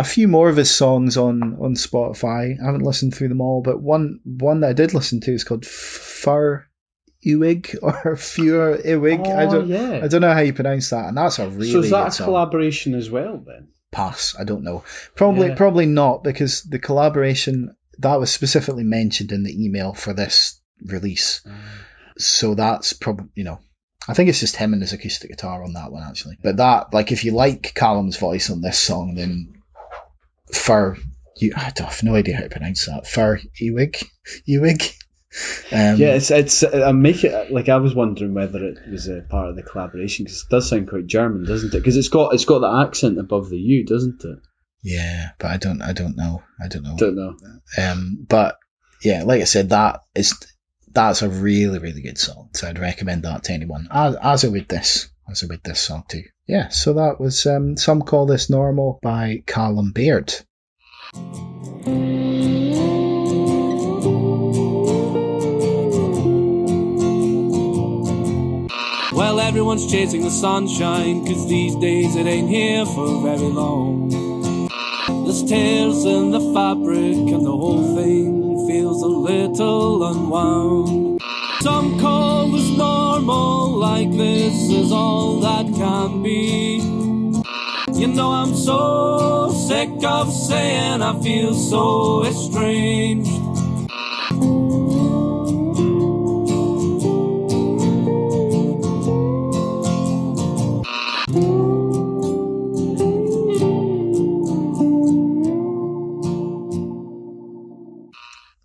few more of his songs on Spotify. I haven't listened through them all, but one that I did listen to is called Fur Ewig or Fur Ewig. Oh, I don't know how you pronounce that, and that's a really So is that good a song. collaboration as well then? Pass. I don't know. Probably not, because the collaboration that was specifically mentioned in the email for this release. So that's probably, I think it's just him and his acoustic guitar on that one, actually. But that, like, if you like Callum's voice on this song, then I have no idea how to pronounce that. Ewig. I make it like I was wondering whether it was a part of the collaboration, because it does sound quite German, doesn't it? Because it's got the accent above the U, doesn't it? Yeah, but I don't know. Don't know. But yeah, like I said, that's a really, really good song. So I'd recommend that to anyone. As I would this song too. Yeah, so that was Some Call This Normal by Callum Baird. Well, everyone's chasing the sunshine, 'cause these days it ain't here for very long. There's tears in the fabric and the whole thing feels a little unwound. Some call this normal, like this is all that can be. You know I'm so sick of saying I feel so estranged.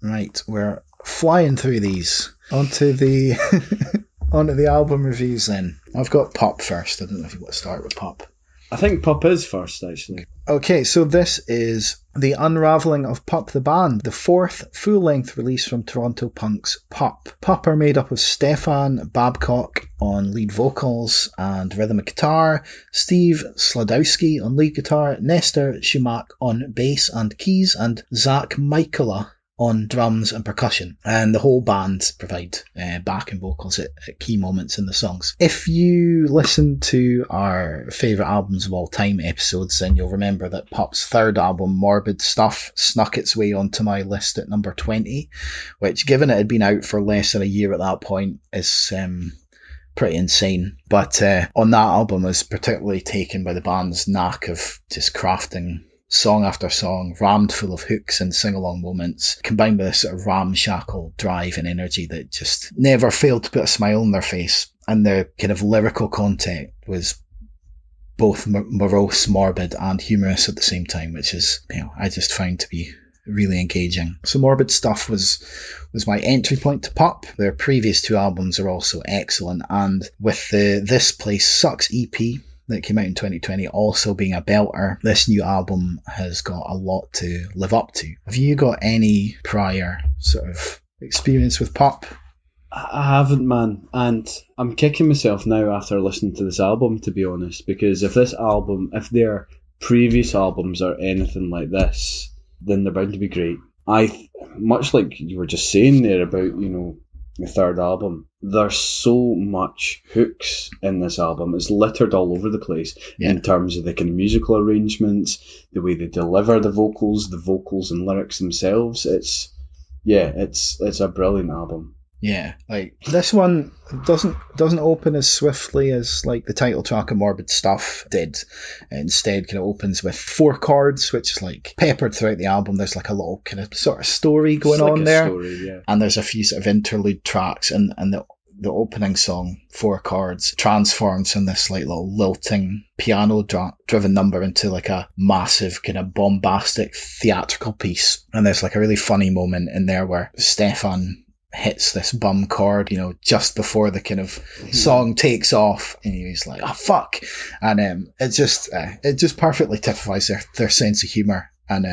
Right, we're flying through these onto the onto the album reviews. Then I've got Pop first. I don't know if you want to start with Pop. I think Pop is first, actually. Okay, so this is The Unravelling of Pup the Band, the fourth full-length release from Toronto punks Pup. Pup are made up of Stefan Babcock on lead vocals and rhythm and guitar, Steve Sladowski on lead guitar, Nestor Shumak on bass and keys, and Zach Michaela on drums and percussion, and the whole band provide backing vocals at key moments in the songs. If you listen to our favourite albums of all time episodes, then you'll remember that Pup's third album, Morbid Stuff, snuck its way onto my list at number 20, which, given it had been out for less than a year at that point, is pretty insane. But on that album, I was particularly taken by the band's knack of just crafting song after song, rammed full of hooks and sing-along moments, combined with this sort of ramshackle drive and energy that just never failed to put a smile on their face. And the kind of lyrical content was both morose, morbid, and humorous at the same time, which is, I just found to be really engaging. So Morbid Stuff was my entry point to Pup. Their previous two albums are also excellent, and with the This Place Sucks EP that came out in 2020 also being a belter, this new album has got a lot to live up to. Have you got any prior sort of experience with Pup? I haven't, man, and I'm kicking myself now after listening to this album, to be honest, because if their previous albums are anything like this, then they're bound to be great. Much like you were just saying there about, the third album, there's so much hooks in this album. It's littered all over the place in terms of the kind of musical arrangements, the way they deliver the vocals and lyrics themselves. It's a brilliant album. Yeah, like this one doesn't open as swiftly as like the title track of Morbid Stuff did. It instead kind of opens with 4 chords, which is like peppered throughout the album. There's like a little kind of sort of story going on there, story. And there's a few sort of interlude tracks, and the opening song, 4 chords, transforms from this like little lilting piano driven number into like a massive kind of bombastic theatrical piece. And there's like a really funny moment in there where Stefan hits this bum chord, just before the kind of song takes off, and he's like, "Oh fuck," and it just perfectly typifies their sense of humour, and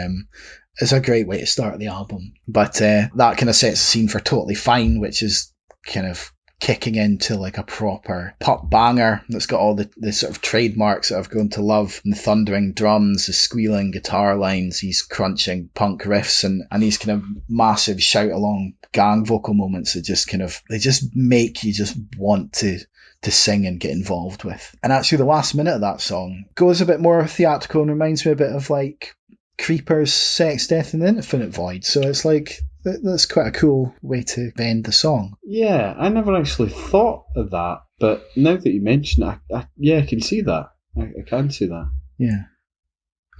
it's a great way to start the album. But that kind of sets the scene for Totally Fine, which is kind of kicking into like a proper pop banger that's got all the sort of trademarks that I've grown to love, and the thundering drums, the squealing guitar lines, these crunching punk riffs, and these kind of massive shout along gang vocal moments that they just make you just want to sing and get involved with. And actually the last minute of that song goes a bit more theatrical and reminds me a bit of like Creeper's Sex, Death and the Infinite Void. So it's like, that's quite a cool way to end the song. Yeah, I never actually thought of that, but now that you mention it, I can see that. I can see that. Yeah.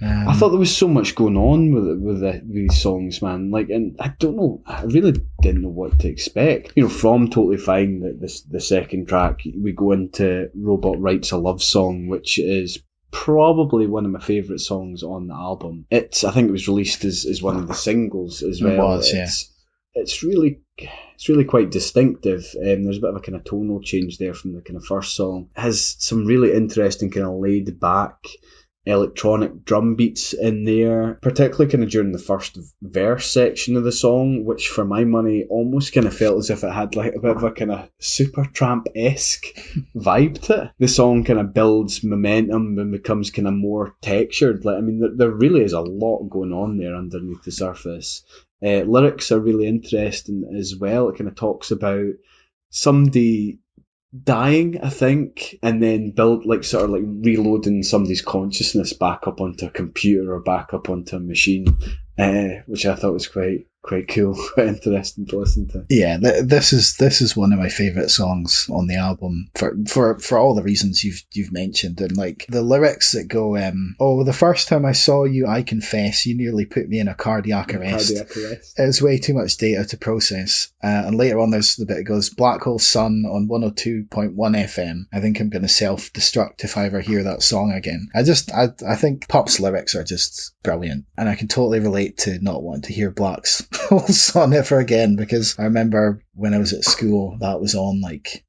I thought there was so much going on with these songs, man. Like, and I don't know, I really didn't know what to expect. You know, from Totally Fine, the second track, we go into Robot Writes a Love Song, which is probably one of my favourite songs on the album. I think it was released as one of the singles as well. It was, yeah. It's really quite distinctive. There's a bit of a kind of tonal change there from the kind of first song. It has some really interesting kind of laid back electronic drum beats in there, particularly kind of during the first verse section of the song, which for my money almost kind of felt as if it had like a bit of a kind of Supertramp-esque vibe to it. The song kind of builds momentum and becomes kind of more textured. Like, I mean, there really is a lot going on there underneath the surface. Lyrics are really interesting as well. It kind of talks about somebody dying, I think, and then sort of reloading somebody's consciousness back up onto a computer or back up onto a machine, which I thought was quite cool, quite interesting to listen to. Yeah, this is one of my favourite songs on the album for all the reasons you've mentioned, and like the lyrics that go, "Oh, the first time I saw you, I confess, you nearly put me in a cardiac arrest. It's way too much data to process." And later on, there's the bit that goes, "Black Hole Sun on 102.1 FM. I think I'm going to self-destruct if I ever hear that song again." I think Pop's lyrics are just brilliant, and I can totally relate to not wanting to hear Black's Whole Sun ever again, because I remember when I was at school, that was on like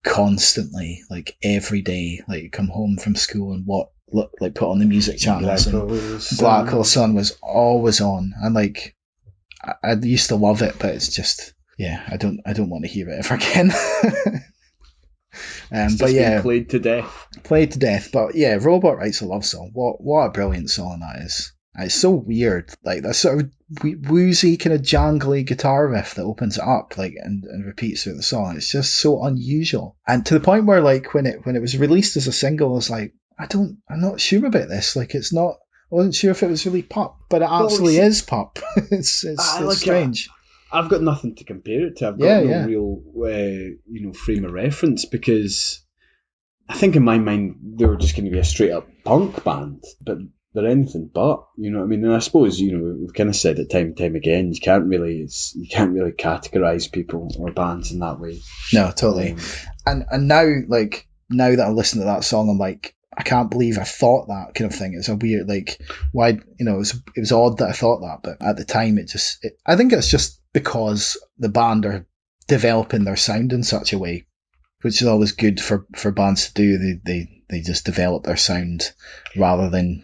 constantly, like every day. Like, you come home from school and put on the music channels, and Black Hole Sun was always on, and like I used to love it, but it's just, yeah, I don't want to hear it ever again. But yeah, played to death. But yeah, Robot Writes a Love Song. What a brilliant song that is. It's so weird, like that sort of woozy, kind of jangly guitar riff that opens it up, like and repeats through the song. It's just so unusual, and to the point where, like, when it was released as a single, I was like, I'm not sure about this. Like, it's not. I wasn't sure if it was really pop, but it absolutely is pop. it's strange. I've got nothing to compare it to. I've got no real frame of reference, because I think in my mind they were just going to be a straight up punk band, but they're anything but, you know what I mean? And I suppose, you know, we've kind of said it time and time again, you can't really categorize people or bands in that way. No, totally. And now that I listen to that song, I'm like, I can't believe I thought that kind of thing. It's a weird, like, why, you know, it was odd that I thought that, but at the time I think it's just because the band are developing their sound in such a way, which is always good for bands to do. They just develop their sound rather than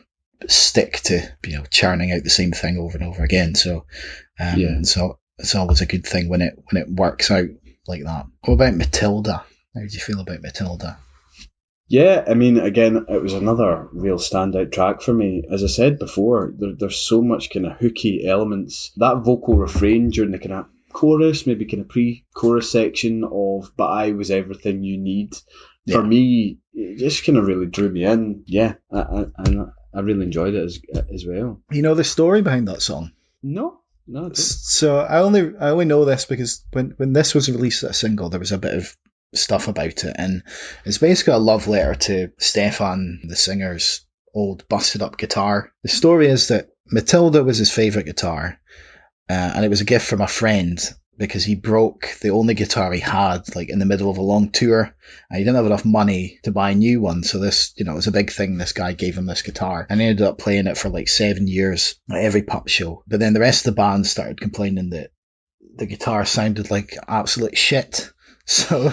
stick to, you know, churning out the same thing over and over again. So so it's always a good thing when it works out like that. What about Matilda? How do you feel about Matilda? Yeah, I mean, again, it was another real standout track for me. As I said before, there's so much kind of hooky elements. That vocal refrain during the kind of chorus, maybe kind of pre-chorus section of "But I Was Everything You Need," for me, it just kind of really drew me in. Yeah, I really enjoyed it as well. You know the story behind that song? No. So I only know this because when this was released as a single, there was a bit of stuff about it, and it's basically a love letter to Stefan, the singer's old busted up guitar. The story is that Matilda was his favourite guitar, and it was a gift from a friend because he broke the only guitar he had, like, in the middle of a long tour, and he didn't have enough money to buy a new one. So this, you know, it was a big thing. This guy gave him this guitar, and he ended up playing it for like 7 years at every pub show. But then the rest of the band started complaining that the guitar sounded like absolute shit. So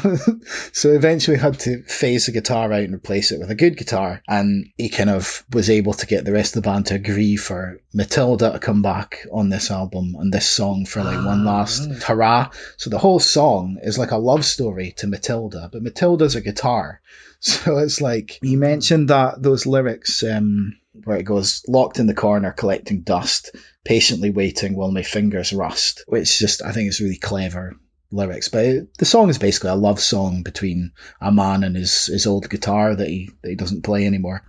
eventually had to phase the guitar out and replace it with a good guitar, and he kind of was able to get the rest of the band to agree for Matilda to come back on this album and this song for like one last hurrah. So the whole song is like a love story to Matilda, but Matilda's a guitar. So it's like, you mentioned that those lyrics where it goes, "Locked in the corner collecting dust, patiently waiting while my fingers rust," which just, I think it's really clever lyrics. But the song is basically a love song between a man and his old guitar that he doesn't play anymore.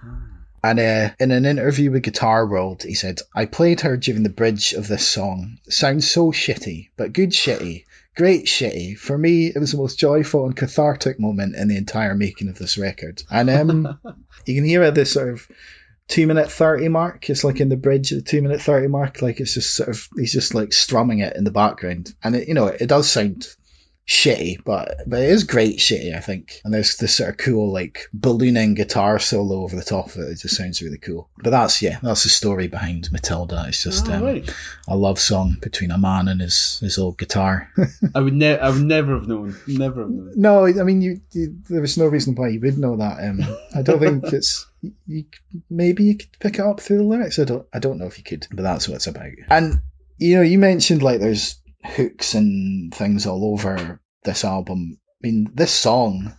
And in an interview with Guitar World, he said, "I played her during the bridge of this song. It sounds so shitty, but good shitty. Great shitty. For me, it was the most joyful and cathartic moment in the entire making of this record." And you can hear this sort of 2-minute 30 mark. It's like in the bridge at the 2-minute 30 mark. Like it's just sort of, he's just like strumming it in the background. And it, it does sound shitty, but it is great shitty, I think. And there's this sort of cool like ballooning guitar solo over the top of it. It just sounds really cool. But that's the story behind Matilda. It's just a love song between a man and his old guitar. I would never have known. Never have known. No, I mean there was no reason why you would know that. I don't think it's. Maybe you could pick it up through the lyrics. I don't know if you could, but that's what it's about. And you mentioned like there's hooks and things all over this album. I mean, this song,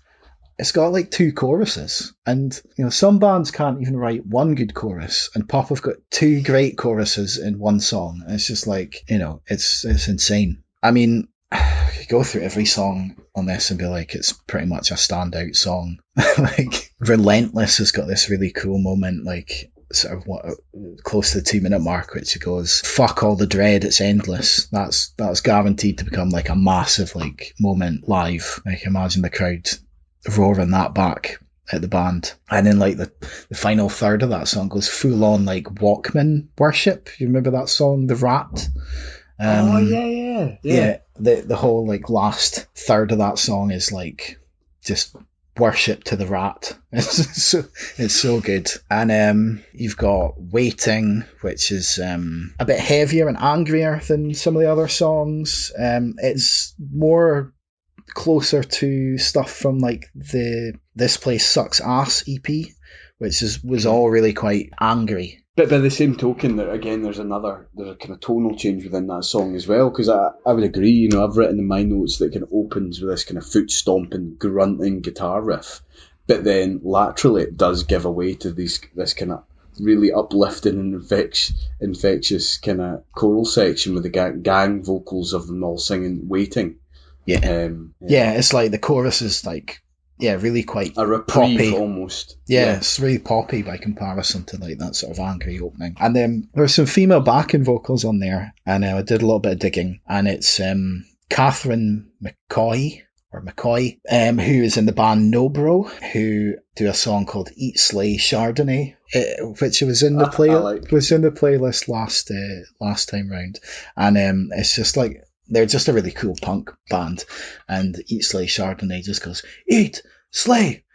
it's got like 2 choruses, and some bands can't even write one good chorus, and Pop have got 2 great choruses in one song. And it's just like, it's insane. I mean, you go through every song on this and be like, it's pretty much a standout song. Like Relentless has got this really cool moment, like sort of close to the 2-minute mark, which goes, fuck all the dread, it's endless. That's guaranteed to become like a massive like moment live. Like imagine the crowd roaring that back at the band. And then like the final third of that song goes full on like Walkman worship. You remember that song, The Rat? Yeah. The whole like last third of that song is like just worship to the Rat. It's so good. And you've got Waiting, which is a bit heavier and angrier than some of the other songs. It's more closer to stuff from like the This Place Sucks Ass EP, which was all really quite angry. But by the same token, that again, there's a kind of tonal change within that song as well, because I would agree, I've written in my notes that it kind of opens with this kind of foot stomping, grunting guitar riff, but then laterally it does give away to this kind of really uplifting and infectious kind of choral section with the gang vocals of them all singing Waiting. Yeah, it's like the chorus is like, really quite a reprieve poppy. Almost. Yeah, it's really poppy by comparison to like that sort of angry opening. And then there's some female backing vocals on there, and I did a little bit of digging, and it's Catherine McCoy, who is in the band Nobro, who do a song called Eat Slay Chardonnay, which was in the playlist last time round, and it's just like, they're just a really cool punk band, and Eat Slay Chardonnay just goes, Eat Slay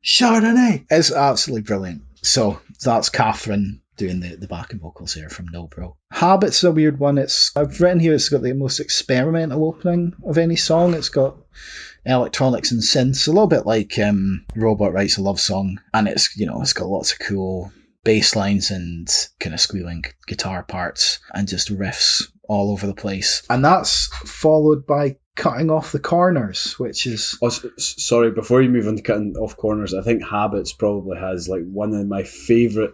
Chardonnay. It's absolutely brilliant. So that's Catherine doing the backing vocals here from Nobro. Habit's a weird one. I've written here it's got the most experimental opening of any song. It's got electronics and synths, a little bit like Robot Writes a Love Song, and it's got lots of cool bass lines and kind of squealing guitar parts and just riffs all over the place. And that's followed by Cutting Off the Corners, which is... Oh, sorry, before you move on to Cutting Off Corners, I think Habits probably has like one of my favourite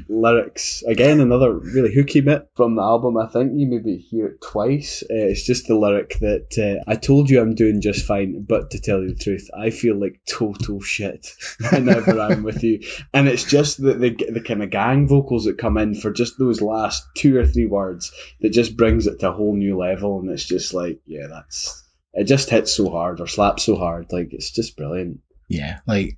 lyrics. Again, another really hooky bit from the album. I think you maybe hear it twice. It's just the lyric that I told you I'm doing just fine, but to tell you the truth, I feel like total shit whenever I'm with you. And it's just the kind of gang vocals that come in for just those last 2 or 3 words that just brings it to a whole new level. And it's just like, it just hits so hard or slaps so hard. Like, it's just brilliant. Yeah, like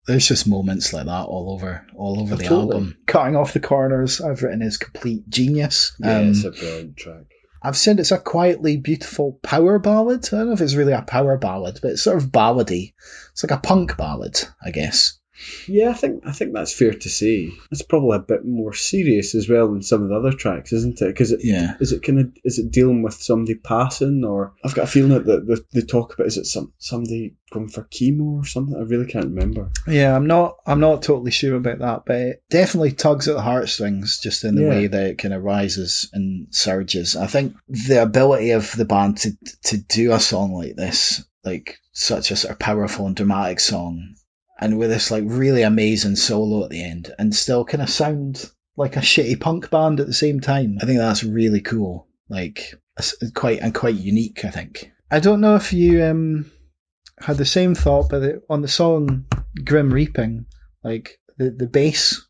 there's just moments like that all over the album. Cutting Off the Corners, I've written, is complete genius. Yeah, it's a brilliant track. I've said it's a quietly beautiful power ballad. I don't know if it's really a power ballad, but it's sort of ballady. It's like a punk ballad, I guess. Yeah, I think that's fair to say. It's probably a bit more serious as well than some of the other tracks, isn't it? Because is it dealing with somebody passing, or I've got a feeling that they talk about, is it somebody going for chemo or something? I really can't remember. Yeah, I'm not totally sure about that, but it definitely tugs at the heartstrings just in the way that it kind of rises and surges. I think the ability of the band to do a song like this, like such a sort of powerful and dramatic song, and with this like really amazing solo at the end, and still kind of sound like a shitty punk band at the same time. I think that's really cool. Like, quite unique, I think. I don't know if you had the same thought, but on the song Grim Reaping, like the bass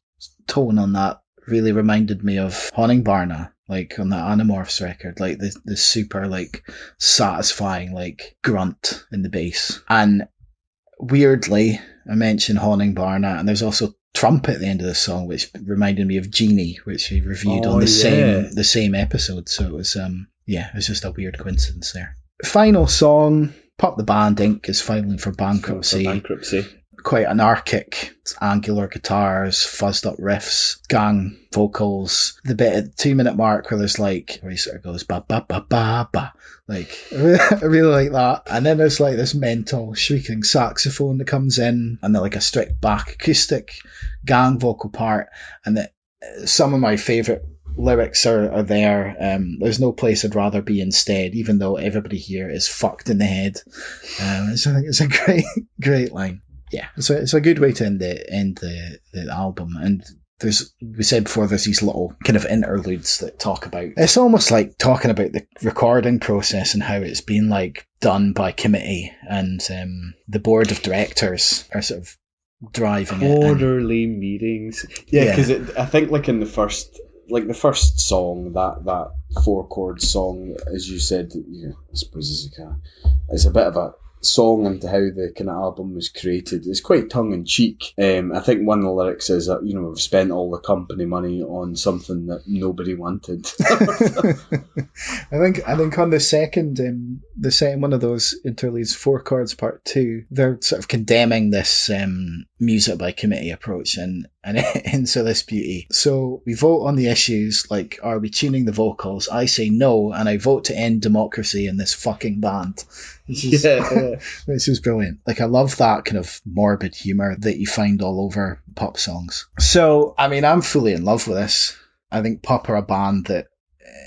tone on that really reminded me of Honingbarna, like on that Animorphs record, like the super like satisfying like grunt in the bass. And weirdly, I mentioned Honingbarna, and there's also trumpet at the end of the song, which reminded me of Genie, which we reviewed on the same episode. So it was it was just a weird coincidence there. Final song, Pop the Band Inc. is filing for bankruptcy. Quite anarchic, angular guitars, fuzzed up riffs, gang vocals. The bit at the 2-minute mark where there's like, where he sort of goes ba ba ba ba ba, like I really like that. And then there's like this mental shrieking saxophone that comes in, and then like a stripped back acoustic gang vocal part. And some of my favourite lyrics are there. There's no place I'd rather be instead, even though everybody here is fucked in the head. So I think it's a great line. Yeah, so it's a good way to end the album. And we said before, there's these little kind of interludes that talk about, it's almost like talking about the recording process and how it's been like done by committee, and the board of directors are sort of driving quarterly meetings. Yeah, because I think like in the first song, that 4-chord song, as you said, I suppose it's a bit of a song into how the kind of album was created. It's quite tongue-in-cheek. I think one of the lyrics is that, we've spent all the company money on something that nobody wanted. I think on the second one of those interludes, 4 Chords Part 2, they're sort of condemning this music by committee approach and into this beauty. So we vote on the issues, like, are we tuning the vocals? I say no, and I vote to end democracy in this fucking band. Which is brilliant. Like, I love that kind of morbid humour that you find all over pop songs. So, I mean, I'm fully in love with this. I think Pop are a band that,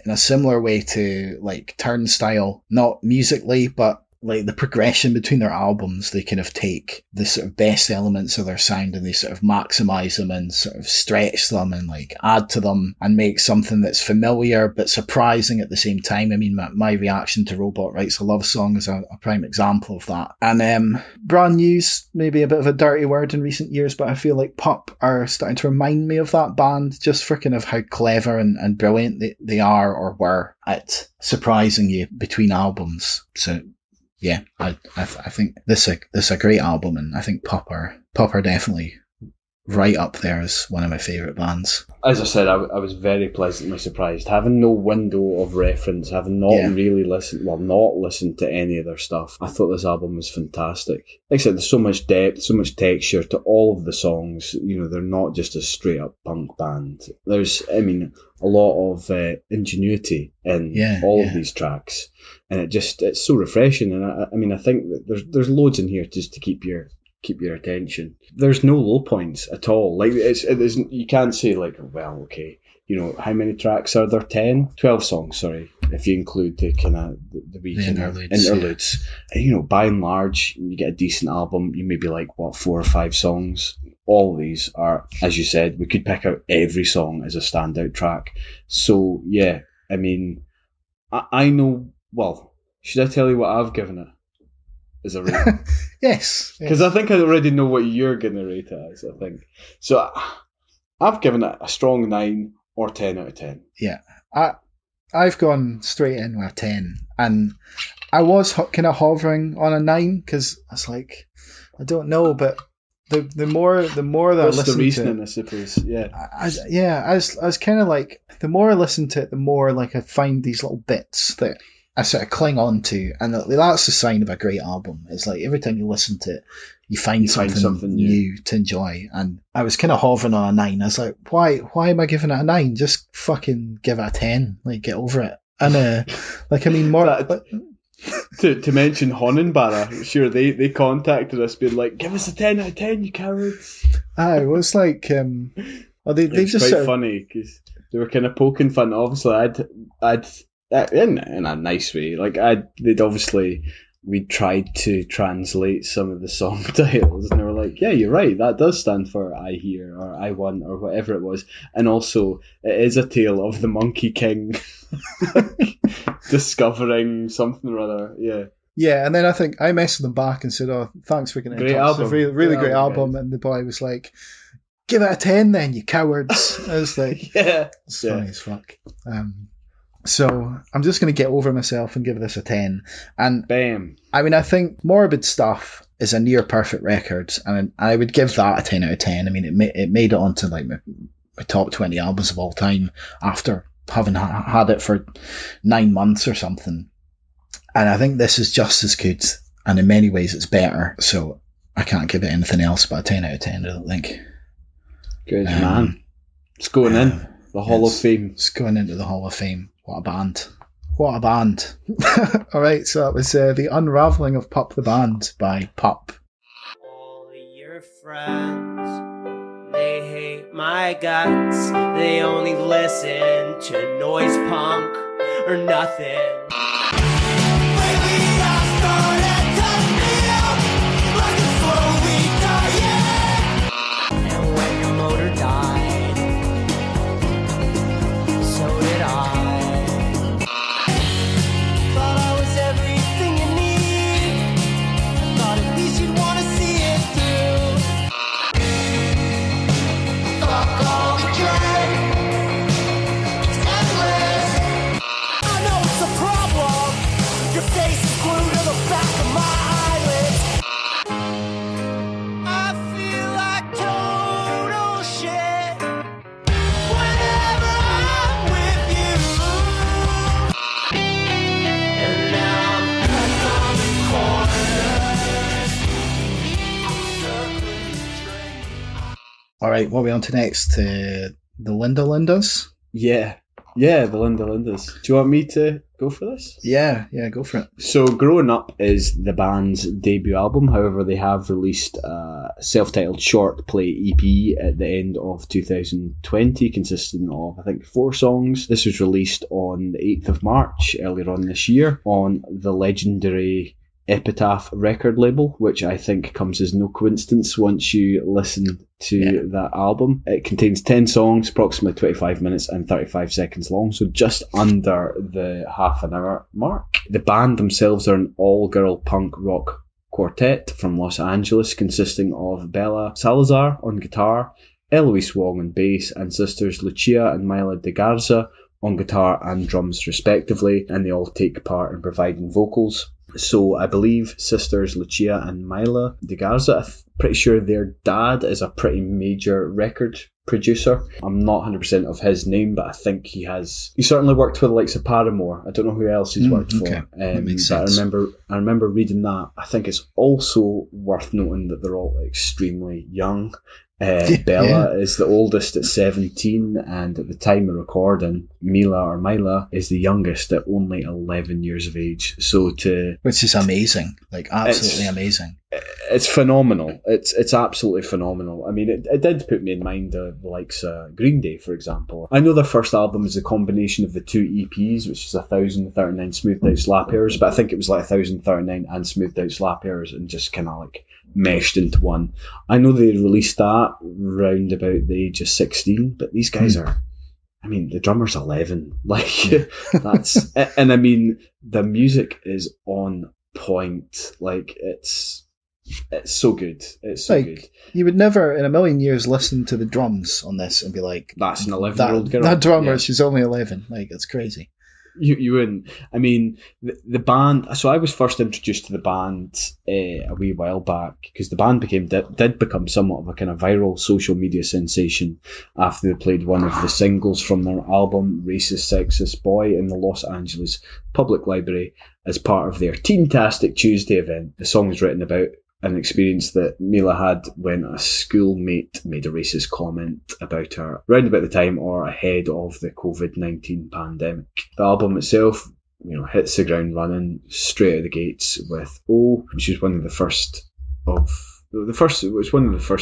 in a similar way to, like, Turnstile, not musically, but like the progression between their albums, they kind of take the sort of best elements of their sound and they sort of maximize them and sort of stretch them and like add to them and make something that's familiar but surprising at the same time. I mean, my reaction to Robot Writes a Love Song is a prime example of that. And brand new's maybe a bit of a dirty word in recent years, but I feel like Pop are starting to remind me of that band, just for kind of how clever and brilliant they are or were at surprising you between albums. So yeah, I think this is a great album, and I think Pop are definitely right up there as one of my favourite bands. As I said, I was very pleasantly surprised. Having no window of reference, having not listened to any of their stuff, I thought this album was fantastic. Like I said, there's so much depth, so much texture to all of the songs. They're not just a straight up punk band. There's, a lot of ingenuity in all of these tracks. And it's so refreshing. And I think that there's loads in here just to keep your attention. There's no low points at all. Like you can't say like, well, okay, how many tracks are there? 12 songs, sorry, if you include the kind of the interludes. Yeah. By and large, you get a decent album. You maybe like 4 or 5 songs. All of these are, as you said, we could pick out every song as a standout track. So yeah, I know. Well, should I tell you what I've given it as a rating? Yes. Because I think I already know what you're going to rate it as, I think. So I've given it a strong 9 or 10 out of 10. Yeah. I've gone straight in with a 10. And I was kind of hovering on a 9 because I was like, I don't know, but the more that I listen to it... What's the reasoning, I suppose, yeah. I was kind of like, the more I listen to it, the more like I find these little bits that I sort of cling on to, and that's the sign of a great album. It's like every time you listen to it, you find something new to enjoy. And I was kind of hovering on a 9. I was like, why am I giving it a 9? Just fucking give it a 10. Like, get over it. And more. To mention Honenbarra, sure, they contacted us being like, give us a 10 out of 10, you cowards. It was like, they just quite funny because they were kind of poking fun. Obviously, I'd in a nice way. Like we tried to translate some of the song titles, and they were like, "Yeah, you're right. That does stand for I Hear or I Want or whatever it was." And also, it is a tale of the Monkey King discovering something or other. Yeah. Yeah, and then I think I messaged them back and said, "Oh, thanks for getting in touch. Album. It's a really great album." And the boy was like, "Give it a 10 then, you cowards." I was like, "Yeah, it's funny as fuck." So I'm just going to get over myself and give this a 10. And bam. I think morbid stuff is a near perfect record, and I would give that a 10 out of 10. I mean, it made it onto like my top 20 albums of all time after having had it for 9 months or something. And I think this is just as good, and in many ways it's better. So I can't give it anything else but a 10 out of 10, I don't think. Good man. It's going in the Hall of Fame. It's going into the Hall of Fame. What a band. What a band. All right, so that was The Unraveling of Pup the Band by Pup. All your friends, they hate my guts. They only listen to noise punk or nothing. And when your motor died, so did I. Thought I was everything you need. Thought at least you'd want to see it through. Fuck all the dread. It's endless. I know it's a problem. Your face is glued to the back of my eyelids. I feel like total shit whenever I'm with you. And now I'm cutting on the corners. All right, what are we on to next? The Linda Lindas? Yeah, the Linda Lindas. Do you want me to go for this? Yeah, go for it. So Growing Up is the band's debut album. However, they have released a self-titled short play EP at the end of 2020, consisting of, I think, 4 songs. This was released on the 8th of March, earlier on this year, on the legendary Epitaph record label, which I think comes as no coincidence once you listen to that album. It contains 10 songs, approximately 25 minutes and 35 seconds long, so just under the half an hour mark. The band themselves are an all-girl punk rock quartet from Los Angeles, consisting of Bella Salazar on guitar, Eloise Wong on bass, and sisters Lucia and Mila de Garza on guitar and drums respectively, and they all take part in providing vocals. So I believe sisters Lucia and Mila de Garza, I'm pretty sure their dad is a pretty major record producer. I'm not 100% of his name, but I think he certainly worked with the likes of Paramore. I don't know who else he's worked for. That makes but sense. I remember reading that. I think it's also worth noting that they're all extremely young. Bella is the oldest at 17, and at the time of recording, Mila is the youngest at only 11 years of age. Which is amazing, like absolutely amazing. It's phenomenal. It's absolutely phenomenal. I mean, it did put me in mind of the likes of Green Day, for example. I know their first album is a combination of the 2 EPs, which is 1,039 Smoothed Out Slap Airs, but I think it was like 1,039 and Smoothed Out Slap Airs, and just kind of like meshed into one. I know they released that round about the age of 16, but these guys are, I mean, the drummer's 11. Like, that's, and I mean, the music is on point. Like, it's so good. It's so good. You would never in a million years listen to the drums on this and be like, that's an 11-year-old girl. That drummer, she's only 11. Like, it's crazy. You wouldn't. I mean, the band. So I was first introduced to the band a wee while back because the band did become somewhat of a kind of viral social media sensation after they played one of the singles from their album "Racist Sexist Boy" in the Los Angeles Public Library as part of their Teentastic Tuesday event. The song is written about an experience that Mila had when a schoolmate made a racist comment about her round about the time or ahead of the COVID-19 pandemic. The album itself, hits the ground running straight out of the gates with "Oh," which was one of the first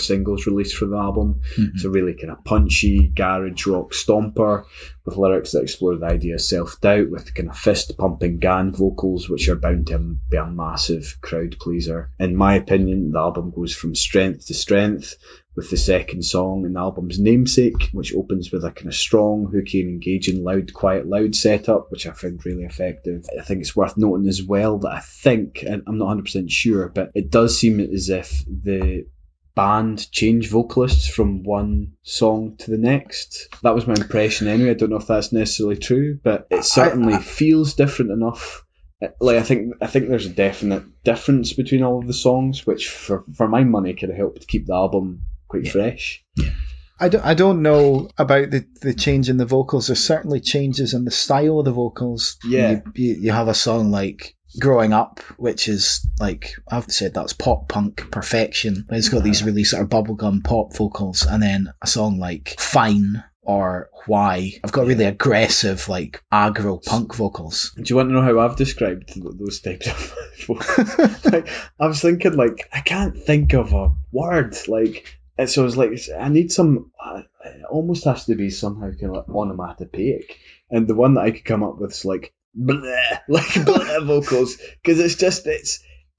singles released from the album. Mm-hmm. It's a really kind of punchy garage rock stomper with lyrics that explore the idea of self-doubt with kind of fist-pumping gang vocals, which are bound to be a massive crowd pleaser. In my opinion, the album goes from strength to strength, with the second song in the album's namesake, which opens with a kind of strong, hooky and engaging loud, quiet, loud setup, which I found really effective. I think it's worth noting as well that I think, and I'm not 100% sure, but it does seem as if the band changed vocalists from one song to the next. That was my impression anyway. I don't know if that's necessarily true, but it certainly feels different enough like I think there's a definite difference between all of the songs, which for my money could have helped keep the album quite fresh. I don't know about the change in the vocals. There's certainly changes in the style of the vocals. Yeah. You have a song like Growing Up, which is like, I've said that's pop punk perfection. It's got these really sort of bubblegum pop vocals. And then a song like Fine or Why, I've got really aggressive, like aggro punk vocals. Do you want to know how I've described those types of vocals? Like, I was thinking, like, I can't think of a word. Like, so I was like, I need some, it almost has to be somehow kind of like onomatopoeic. And the one that I could come up with is like, bleh, like bleh vocals. Because it's just,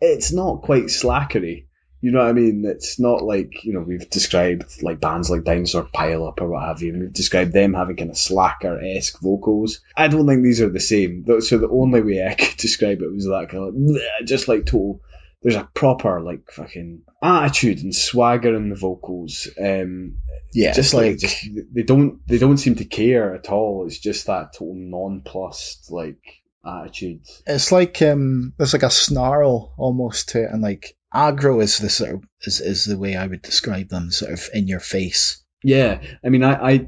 it's not quite slackery. You know what I mean? It's not like, you know, we've described like bands like Dinosaur Pile Up or what have you, and we've described them having kind of slacker-esque vocals. I don't think these are the same. So the only way I could describe it was that kind of like, bleh, just like total, there's a proper like fucking attitude and swagger in the vocals. Yeah, just like they don't seem to care at all. It's just that total nonplussed like attitude. It's like there's like a snarl almost to it, and like aggro is the sort of is the way I would describe them, sort of in your face. Yeah, I mean, I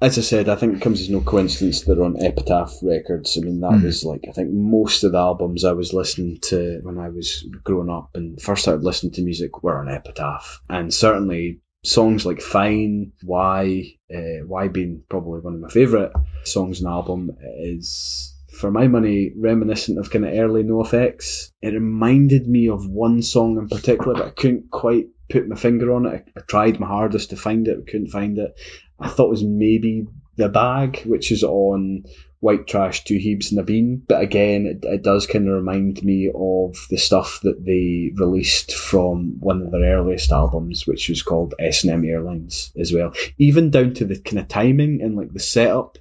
as I said, I think it comes as no coincidence they're on Epitaph Records. I mean, that was like, I think most of the albums I was listening to when I was growing up and first started listening to music were on Epitaph. And certainly songs like Fine, Why being probably one of my favourite songs on the album, is, for my money, reminiscent of kind of early NoFX. It reminded me of one song in particular, but I couldn't quite put my finger on it. I tried my hardest to find it, but couldn't find it. I thought it was maybe The Bag, which is on White Trash, Two Heaps and a Bean. But again, it does kind of remind me of the stuff that they released from one of their earliest albums, which was called S&M Airlines as well. Even down to the kind of timing and like the setup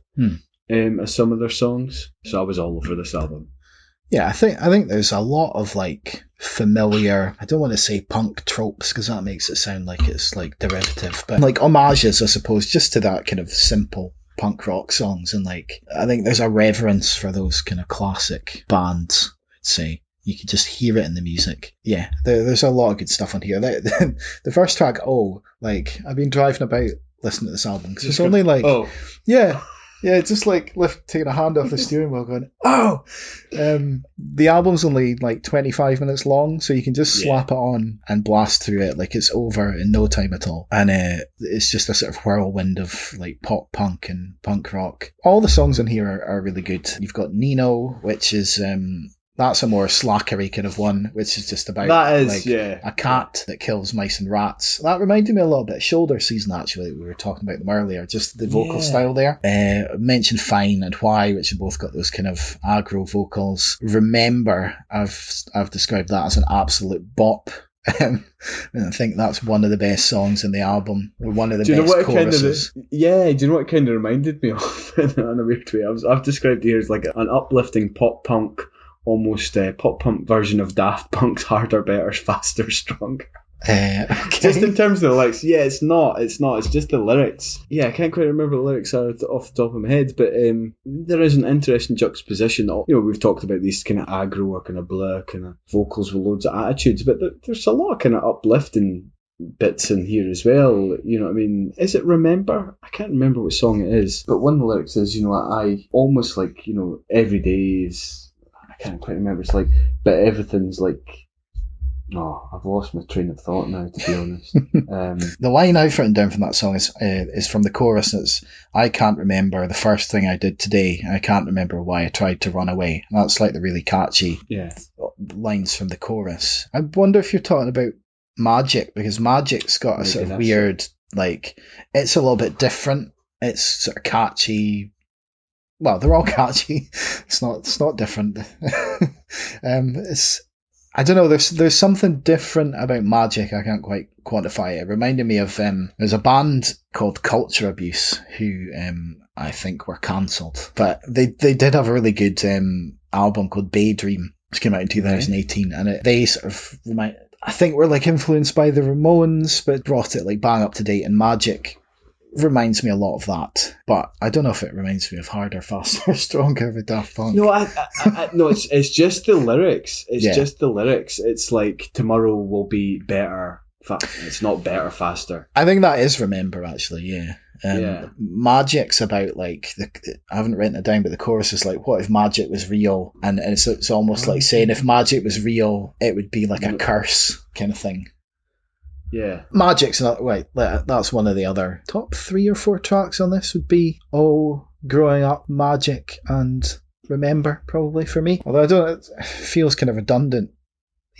of some of their songs. So I was all over this album. Yeah, I think there's a lot of like familiar, I don't want to say punk tropes because that makes it sound like it's like derivative, but like homages, I suppose, just to that kind of simple punk rock songs. And like, I think there's a reverence for those kind of classic bands, I'd say. You can just hear it in the music. Yeah, there's a lot of good stuff on here. The first track, like, I've been driving about listening to this album because it's only like, yeah, just like taking a hand off the steering wheel going, the album's only like 25 minutes long, so you can just slap it on and blast through it like it's over in no time at all. And it's just a sort of whirlwind of like pop punk and punk rock. All the songs on here are really good. You've got Nino, which is... that's a more slackery kind of one, which is just about a cat that kills mice and rats. That reminded me a little bit of Shoulder Season, actually. We were talking about them earlier, just the vocal style there. I mentioned Fine and Why, which have both got those kind of aggro vocals. Remember, I've described that as an absolute bop. And I think that's one of the best songs in the album. One of the best choruses. Do you know what it kind of reminded me of in a weird way? I've described it here as like an uplifting pop punk, almost pop punk version of Daft Punk's Harder, Better, Faster, Stronger. Okay. Just in terms of the lyrics, it's not, it's just the lyrics. Yeah, I can't quite remember what the lyrics are off the top of my head, but there is an interesting juxtaposition. You know, we've talked about these kind of aggro or kind of blur kind of vocals with loads of attitudes, but there's a lot of kind of uplifting bits in here as well. You know what I mean? Is it Remember? I can't remember what song it is, but one of the lyrics is, you know, I almost like, you know, every day is... I can't quite remember. It's like, but everything's like, I've lost my train of thought now, to be honest. The line I've written down from that song is from the chorus. It's, I can't remember the first thing I did today. I can't remember why I tried to run away. And that's like the really catchy lines from the chorus. I wonder if you're talking about Magic, because Magic's got a sort of weird, like, it's a little bit different. It's sort of catchy. Well, they're all catchy. It's not different. I don't know. There's something different about Magic. I can't quite quantify it. It reminded me of there's a band called Culture Abuse who I think were cancelled, but they did have a really good album called Daydream, which came out in 2018, and they sort of I think were like influenced by the Ramones, but brought it like bang up to date. And Magic reminds me a lot of that, but I don't know if it reminds me of Harder, Faster, Stronger with Daft Punk. No, no, it's just the lyrics. It's just the lyrics. It's like tomorrow will be better. It's not better, faster. I think that is Remember, actually, yeah. Magic's about, like, I haven't written it down, but the chorus is like, what if magic was real? And it's almost like saying if magic was real, it would be like a curse kind of thing. Yeah. Magic's not, wait, that's one of the other top 3 or 4 tracks on this would be Growing Up, Magic, and Remember, probably for me. Although it feels kind of redundant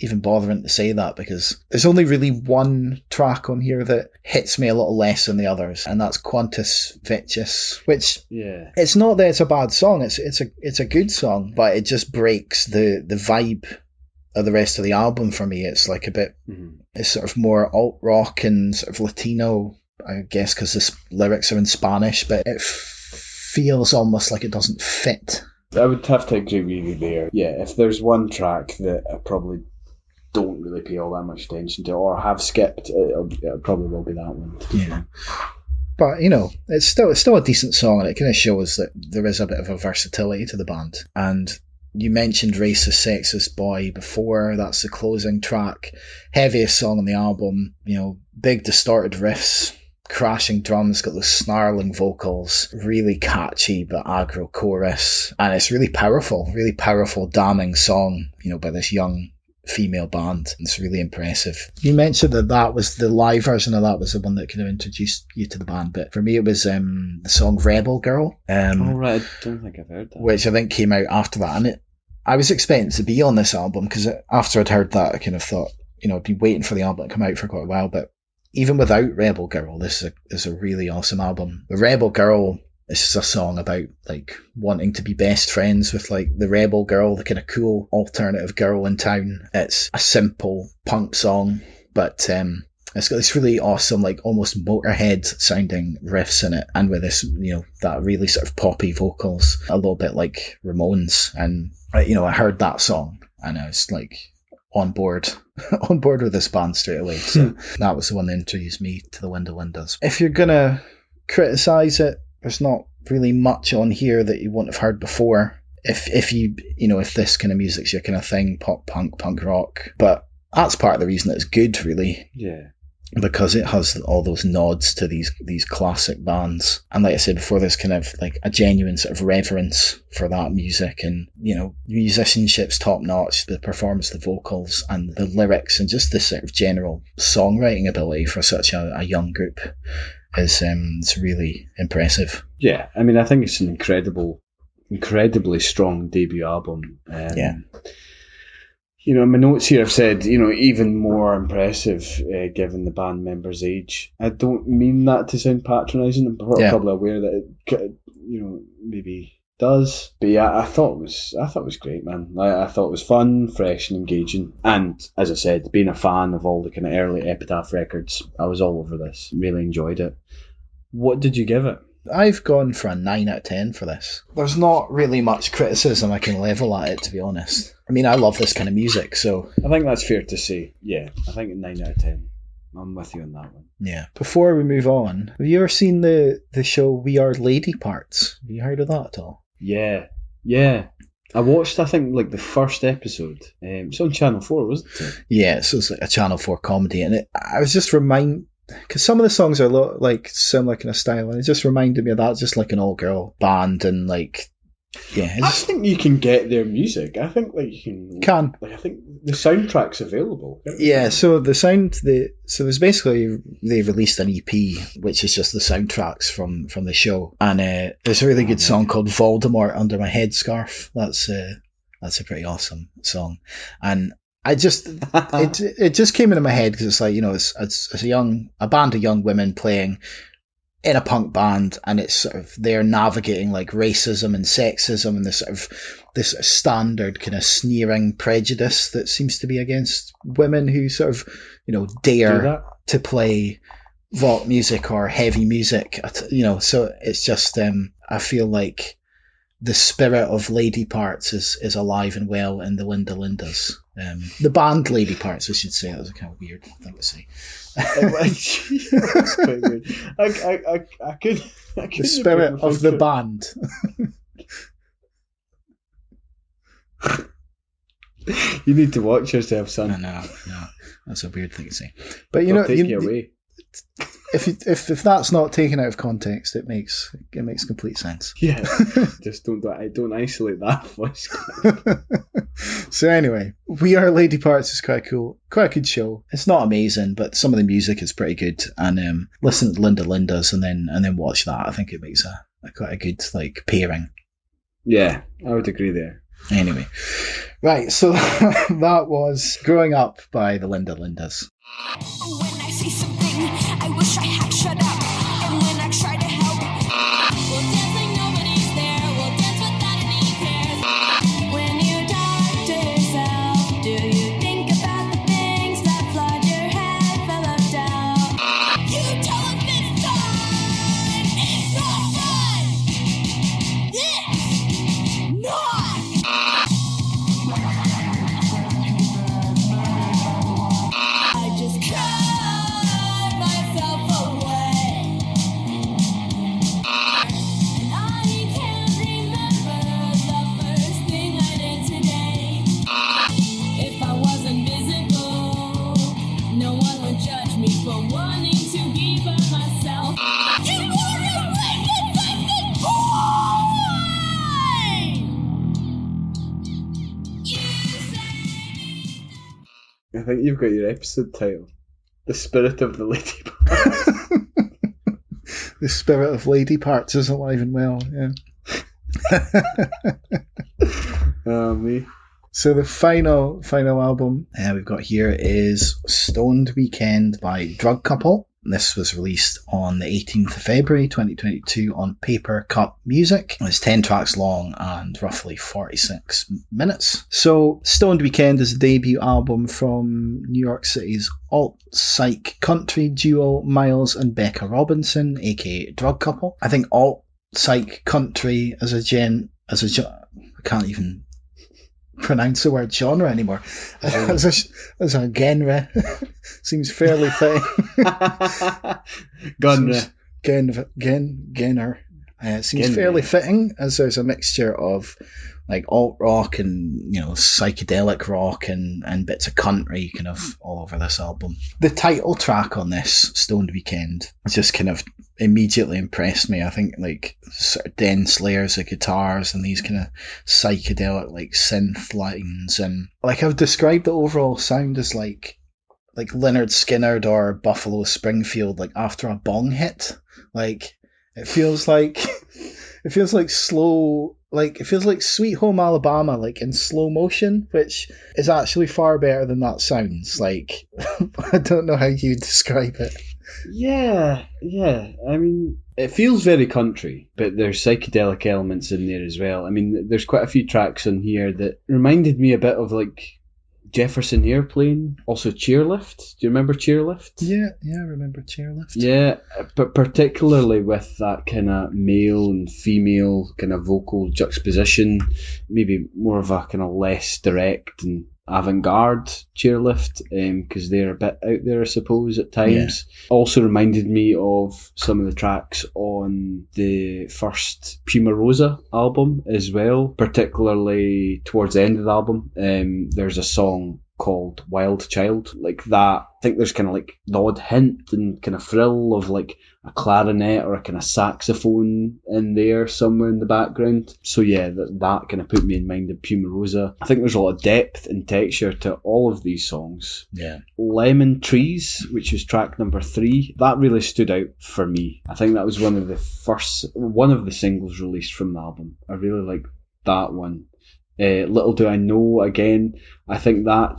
even bothering to say that, because there's only really one track on here that hits me a little less than the others, and that's Quantus Victus, which it's not that it's a bad song, it's a good song, but it just breaks the vibe of the rest of the album for me. It's like a bit, it's sort of more alt rock and sort of Latino, I guess, because the lyrics are in Spanish, but it feels almost like it doesn't fit. I would have to agree with you there. Yeah, if there's one track that I probably don't really pay all that much attention to, or have skipped, it probably will be that one. Yeah. But, you know, it's still a decent song, and it kind of shows that there is a bit of a versatility to the band. And you mentioned Racist Sexist Boy before. That's the closing track. Heaviest song on the album. You know, big distorted riffs, crashing drums, got those snarling vocals, really catchy but aggro chorus. And it's really powerful, damning song, you know, by this young female band. It's really impressive. You mentioned that was the live version of that was the one that kind of introduced you to the band, but for me it was the song Rebel Girl. Right, I don't think I've heard that. Which I think came out after that, and I was expecting to be on this album, because after I'd heard that I kind of thought, you know, I'd been waiting for the album to come out for quite a while, but even without Rebel Girl, this is a really awesome album. The Rebel Girl is just a song about, like, wanting to be best friends with, like, the rebel girl, the kind of cool alternative girl in town. It's a simple punk song, but it's got this really awesome, like, almost Motorhead sounding riffs in it, and with this, you know, that really sort of poppy vocals, a little bit like Ramones. And, you know, I heard that song and I was like on board with this band straight away. So that was the one that introduced me to the Window Windows. If you're gonna criticize it, there's not really much on here that you wouldn't have heard before. If this kind of music's your kind of thing, pop punk, punk rock. But that's part of the reason it's good, really. Yeah. Because it has all those nods to these classic bands. And like I said before, there's kind of like a genuine sort of reverence for that music, and, you know, musicianship's top notch, the performance, the vocals and the lyrics, and just the sort of general songwriting ability for such a young group is it's really impressive. Yeah, I mean, I think it's an incredibly strong debut album. You know, in my notes here I've said, you know, even more impressive given the band members' age. I don't mean that to sound patronising. I'm probably aware that it, you know, maybe does. But yeah, I thought it was great, man. I thought it was fun, fresh and engaging. And as I said, being a fan of all the kind of early Epitaph records, I was all over this. Really enjoyed it. What did you give it? I've gone for a 9 out of 10 for this. There's not really much criticism I can level at it, to be honest. I mean, I love this kind of music, so... I think that's fair to say. Yeah, I think a 9 out of 10. I'm with you on that one. Yeah. Before we move on, have you ever seen the show We Are Lady Parts? Have you heard of that at all? Yeah. I watched, I think, like the first episode. It's on Channel 4, wasn't it? Yeah, so it's like a Channel 4 comedy, and I was just reminded... Because some of the songs are a lot like similar kind of style, and it just reminded me of that, just like an all-girl band, and like, yeah. I think you can get their music. I think like you can. Like, I think the soundtrack's available. Yeah. So there's basically they released an EP which is just the soundtracks from the show, and there's a really good song called Voldemort Under My Headscarf. That's a pretty awesome song, and I just it just came into my head because it's like, you know, it's a band of young women playing in a punk band, and it's sort of they're navigating like racism and sexism and this sort of standard kind of sneering prejudice that seems to be against women who sort of, you know, dare to play rock music or heavy music, you know. So it's just I feel like the spirit of Lady Parts is alive and well in the Linda Lindas. The band Lady Parts, I should say. That was a kind of weird thing to say. That's quite weird. I could. The spirit of the band. You need to watch yourself, son. No, that's a weird thing to say. But I'll take you away. If that's not taken out of context, it makes complete sense. Yeah, just don't isolate that voice. So anyway, We Are Lady Parts is quite cool, quite a good show. It's not amazing, but some of the music is pretty good. And listen to Linda Lindas and then watch that. I think it makes a quite a good like pairing. Yeah, I would agree there. Anyway, right. So that was Growing Up by the Linda Lindas. When I see something, I wish I had shut up. And when I try to help, we'll dance like nobody's there. We'll dance without any cares. When you talk to yourself, do you think about the things that flood your head full of doubt? You tell them this time, it's not done. It's not. I just cut myself away, and I can't remember the first thing I did today. If I wasn't visible, no one would judge me for wanting to be by myself. You wanna make it like the boy! You say I think you've got your episode title. The Spirit of the Lady Parts. The spirit of Lady Parts is alive and well. Yeah. Oh, me. So the final album we've got here is Stoned Weekend by Drug Couple. This was released on the 18th of February 2022 on Paper Cup Music. It's 10 tracks long and roughly 46 minutes. So Stoned Weekend is a debut album from New York City's alt-psych country duo Miles and Becca Robinson, aka Drug Couple. I think alt-psych country I can't even pronounce the word genre anymore. As a genre seems fairly fitting. Genre. Seems fairly fitting, as there's a mixture of like alt rock and psychedelic rock and bits of country kind of all over this album. The title track on this, Stoned Weekend, just kind of immediately impressed me. I think like sort of dense layers of guitars and these kind of psychedelic like synth lines, and like I've described the overall sound as like Lynyrd Skynyrd or Buffalo Springfield like after a bong hit. Like it feels like slow, like it feels like Sweet Home Alabama, like in slow motion, which is actually far better than that sounds. Like I don't know how you describe it. Yeah. I mean, it feels very country, but there's psychedelic elements in there as well. I mean, there's quite a few tracks on here that reminded me a bit of like Jefferson Airplane, also Chairlift. Do you remember Chairlift? Yeah, I remember Chairlift. Yeah, but particularly with that kind of male and female kind of vocal juxtaposition, maybe more of a kind of less direct and avant-garde Chairlift, because they're a bit out there, I suppose, at times. Yeah. Also reminded me of some of the tracks on the first Puma Rosa album as well, particularly towards the end of the album. There's a song called Wild Child, like that. I think there's kind of like the odd hint and kind of frill of like a clarinet or a kind of saxophone in there somewhere in the background. So yeah, that kind of put me in mind of Puma Rosa. I think there's a lot of depth and texture to all of these songs. Yeah. Lemon Trees, which is track number 3, that really stood out for me. I think that was one of the singles released from the album. I really like that one. Little Do I Know, again, I think I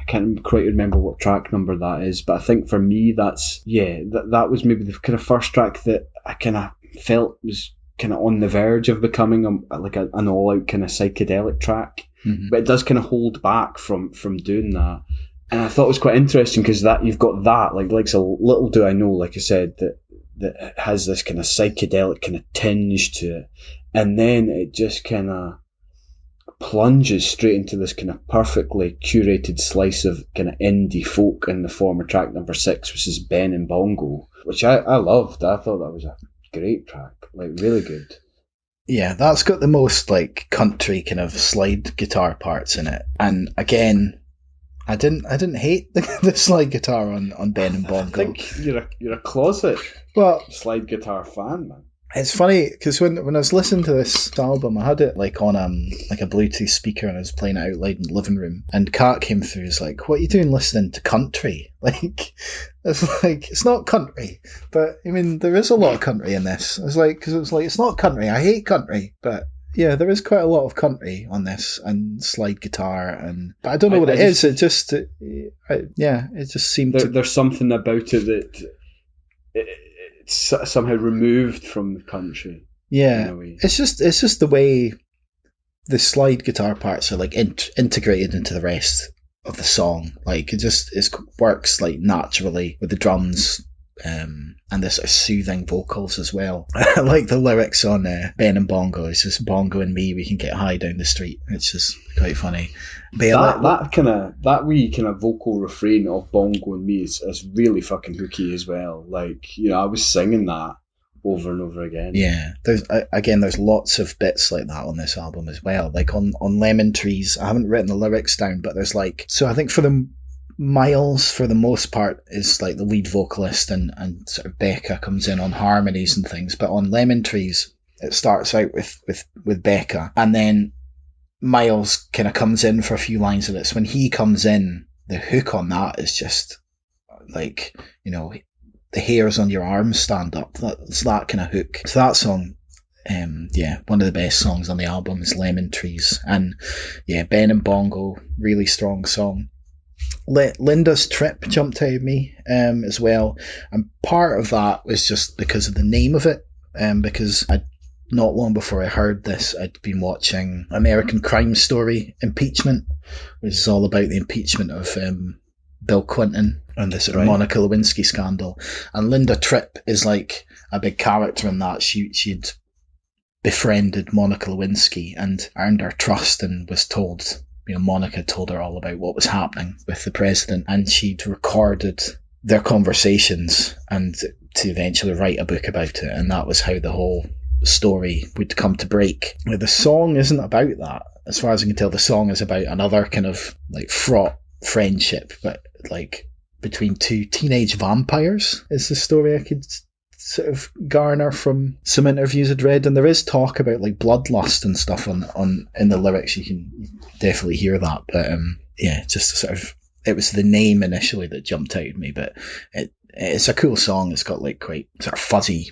can't quite remember what track number that is, but I think for me that was maybe the kind of first track that I kind of felt was kind of on the verge of becoming an all-out kind of psychedelic track. Mm-hmm. But it does kind of hold back from doing that. And I thought it was quite interesting because that you've got that, like so Little Do I Know, like I said, that that has this kind of psychedelic kind of tinge to it, and then it just kind of plunges straight into this kind of perfectly curated slice of kind of indie folk in the form of track number 6, which is Ben and Bongo, which I loved. I thought that was a great track, like really good. Yeah, that's got the most like country kind of slide guitar parts in it. And again, I didn't hate the slide guitar on Ben and Bongo. I think you're a closet slide guitar fan, man. It's funny because when I was listening to this album, I had it like on like a Bluetooth speaker and I was playing it out loud in the living room. And Kat came through. Was like, "What are you doing listening to country?" It's not country, but I mean there is a lot of country in this. It's not country. I hate country, but yeah, there is quite a lot of country on this and slide guitar but I don't know what it is. It just seemed there's something about it that. It's somehow removed from the country. Yeah, it's just the way the slide guitar parts are like integrated into the rest of the song. Like it works like naturally with the drums and the sort of soothing vocals as well. I like the lyrics on Ben and Bongo. It's just Bongo and me. We can get high down the street. It's just quite funny. But that wee kind of vocal refrain of Bongo and me is really fucking hooky as well. Like, I was singing that over and over again. Yeah, there's lots of bits like that on this album as well. Like on Lemon Trees, I haven't written the lyrics down, but there's I think for the Miles, for the most part, is like the lead vocalist, and sort of Becca comes in on harmonies and things. But on Lemon Trees, it starts out with Becca, and then Miles kind of comes in for a few lines of it. So when he comes in, the hook on that is just like, the hairs on your arms stand up. It's that kind of hook. So that song, one of the best songs on the album is Lemon Trees. And yeah, Ben and Bongo, really strong song. Linda's Trip jumped out of me as well, and part of that was just because of the name of it, because not long before I heard this, I'd been watching American Crime Story Impeachment, which is all about the impeachment of Bill Clinton and the sort of Monica Lewinsky scandal. And Linda Tripp is like a big character in that. She'd befriended Monica Lewinsky and earned her trust and was told, Monica told her all about what was happening with the president, and she'd recorded their conversations and to eventually write a book about it. And that was how the whole story would come to break. The song isn't about that. As far as I can tell, the song is about another kind of like fraught friendship, but like between two teenage vampires is the story I could sort of garner from some interviews I'd read. And there is talk about like bloodlust and stuff on in the lyrics. You can definitely hear that, but just sort of, it was the name initially that jumped out at me. But it's a cool song. It's got like quite sort of fuzzy,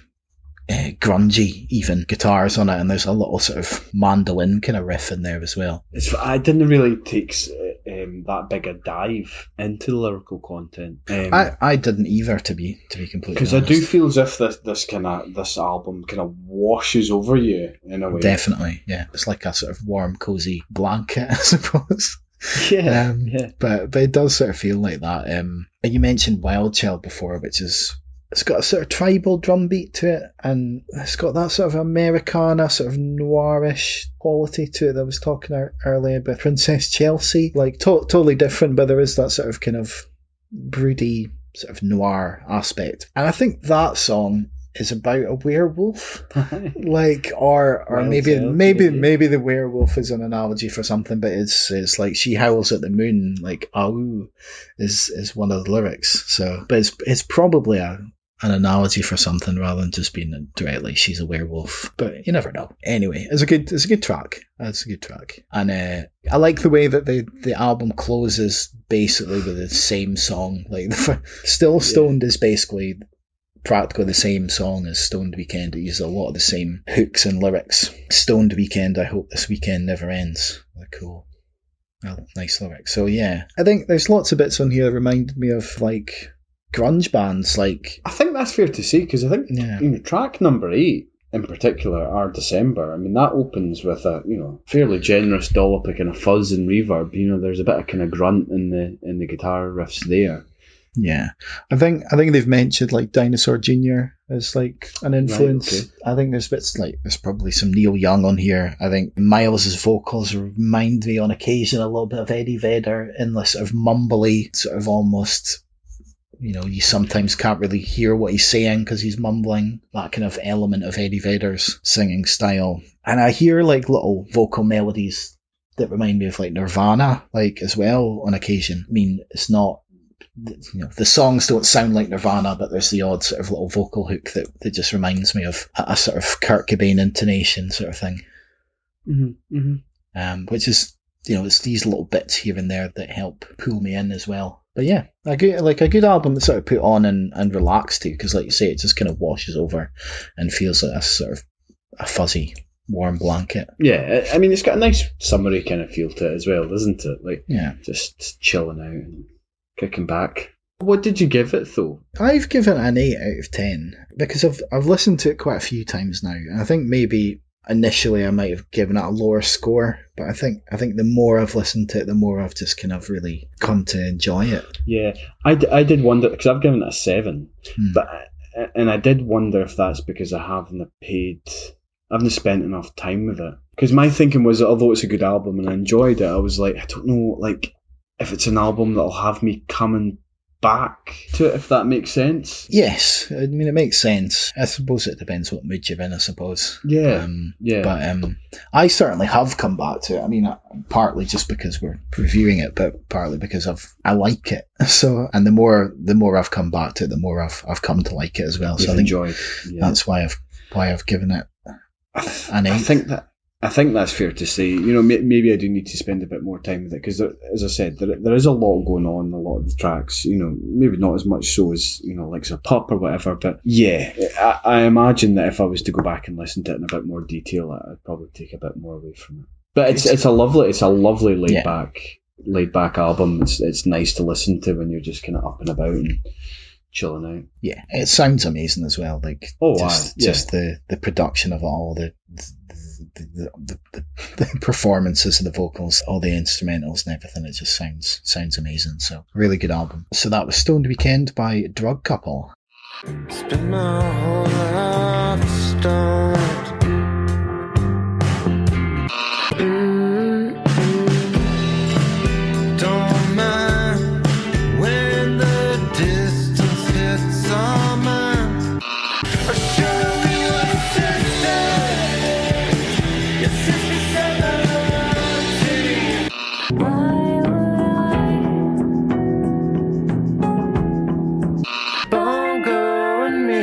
grungy even guitars on it, and there's a little sort of mandolin kind of riff in there as well. I didn't really take that big a dive into the lyrical content. I didn't either, to be completely honest. Because I do feel as if this album kind of washes over you in a way. Definitely, yeah. It's like a sort of warm, cozy blanket, I suppose. Yeah, But it does sort of feel like that. You mentioned Wild Child before, which is, it's got a sort of tribal drum beat to it, and it's got that sort of Americana, sort of noirish quality to it that I was talking earlier about Princess Chelsea. Like, totally different, but there is that sort of kind of broody, sort of noir aspect. And I think that song is about a werewolf. Like, or maybe the werewolf is an analogy for something, but it's like she howls at the moon, like "Ow" is one of the lyrics. So, but it's probably an analogy for something rather than just being directly she's a werewolf. But you never know. Anyway, it's a good track. It's a good track, and I like the way that the album closes basically with the same song. Like Still Stoned is basically practically the same song as Stoned Weekend. It uses a lot of the same hooks and lyrics. Stoned Weekend, I hope this weekend never ends. Cool. Well, nice lyrics. So yeah, I think there's lots of bits on here that reminded me of like grunge bands. Like, I think that's fair to say, because I think track number 8 in particular, Our December, I mean, that opens with a fairly generous dollop of kind of fuzz and reverb. There's a bit of kind of grunt in the guitar riffs there. Yeah, I think they've mentioned like Dinosaur Jr. as like an influence. Right, okay. I think there's probably some Neil Young on here. I think Miles's vocals remind me on occasion a little bit of Eddie Vedder in this sort of mumbly, sort of almost, you sometimes can't really hear what he's saying because he's mumbling. That kind of element of Eddie Vedder's singing style. And I hear like little vocal melodies that remind me of like Nirvana, like as well on occasion. I mean, it's not. The songs don't sound like Nirvana, but there's the odd sort of little vocal hook that just reminds me of a sort of Kurt Cobain intonation sort of thing. Mm-hmm. Mm-hmm. Which is, it's these little bits here and there that help pull me in as well. But yeah, a good album to sort of put on and relax to, because like you say, it just kind of washes over and feels like a sort of a fuzzy, warm blanket. Yeah, I mean, it's got a nice summery kind of feel to it as well, doesn't it? Like, yeah, just chilling out and kicking back. What did you give it though? I've given it an 8 out of 10 because I've listened to it quite a few times now, and I think maybe initially I might have given it a lower score, but I think the more I've listened to it, the more I've just kind of really come to enjoy it. Yeah, I did wonder, because I've given it a 7, and I did wonder if that's because I haven't spent enough time with it. Because my thinking was that although it's a good album and I enjoyed it, I was like, I don't know, like, if it's an album that'll have me coming back to it, if that makes sense. Yes, I mean, it makes sense. I suppose it depends what mood you're in, I suppose. Yeah, But I certainly have come back to it. I mean, partly just because we're reviewing it, but partly because I like it. So, and the more I've come back to it, the more I've come to like it as well. So I think enjoyed. Yeah. That's why I've given it an 8. I think that's fair to say. Maybe I do need to spend a bit more time with it because, as I said, there is a lot going on in a lot of the tracks. Maybe not as much so as like a Pup or whatever. But yeah, I imagine that if I was to go back and listen to it in a bit more detail, I'd probably take a bit more away from it. But it's a lovely laid back album. It's nice to listen to when you're just kind of up and about and chilling out. Yeah, it sounds amazing as well. Like just the production of it all, the performances of the vocals, all the instrumentals and everything, it just sounds amazing. So really good album. So that was Stoned Weekend by Drug Couple. Spend my whole life stoned. Don't mind when the distance hits our mind. Show me your sister. Your sister said why would I bongo and me?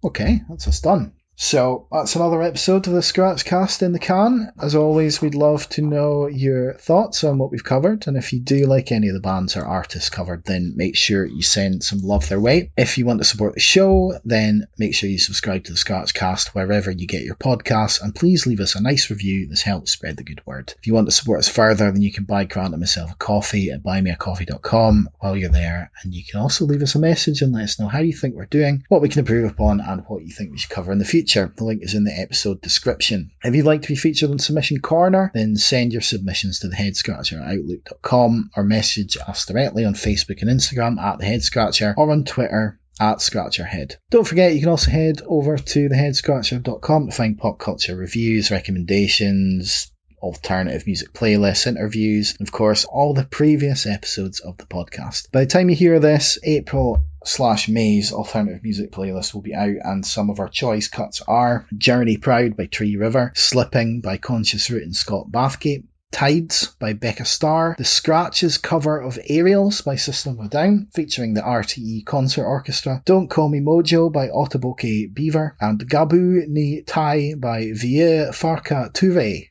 Okay, that's us done. So that's another episode of the Scratch Cast in the can. As always, we'd love to know your thoughts on what we've covered, and if you do like any of the bands or artists covered, then make sure you send some love their way. If you want to support the show, then make sure you subscribe to the Scratch Cast wherever you get your podcasts, and please leave us a nice review. This helps spread the good word. If you want to support us further, then you can buy Grant and myself a coffee at buymeacoffee.com while you're there, and you can also leave us a message and let us know how you think we're doing, what we can improve upon, and what you think we should cover in the future. The link is in the episode description. If you'd like to be featured on Submission Corner, then send your submissions to theheadscratcher@outlook.com or message us directly on Facebook and Instagram at theheadscratcher or on Twitter at Scratcherhead. Don't forget, you can also head over to theheadscratcher.com to find pop culture reviews, recommendations, alternative music playlists, interviews, and of course all the previous episodes of the podcast. By the time you hear this, April/May's alternative music playlist will be out, and some of our choice cuts are Journey Proud by Tree River, Slipping by Conscious Root and Scott Bathgate, Tides by Becca Starr, The Scratches cover of Aerials by System of a Down, featuring the RTE Concert Orchestra, Don't Call Me Mojo by Otoboke Beaver, and Gabu ni Tai by Vie Farka Tuve.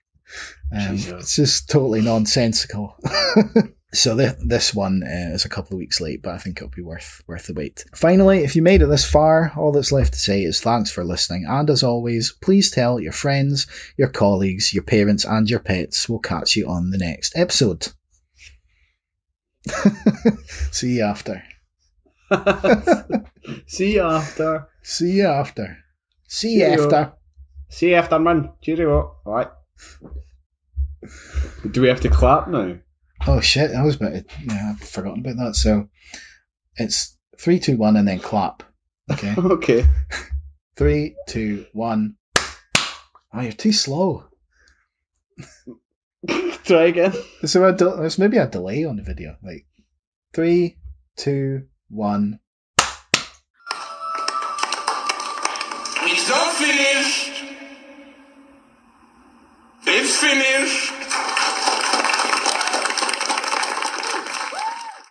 It's just totally nonsensical. So this one is a couple of weeks late, but I think it'll be worth the wait. Finally, if you made it this far, all that's left to say is thanks for listening. And as always, please tell your friends, your colleagues, your parents, and your pets. We'll catch you on the next episode. See you after. See you after. See you after. See you Cheerio. after. See you after, man. Cheerio. Alright. Do we have to clap now? Oh shit, I was about to, yeah, I've forgotten about that. So it's 3, 2, 1 and then clap. Okay. Okay. 3, 2, 1. Oh, you're too slow. Try again. There's maybe a delay on the video. Like 3, 2, 1. It's not finished. It's finished.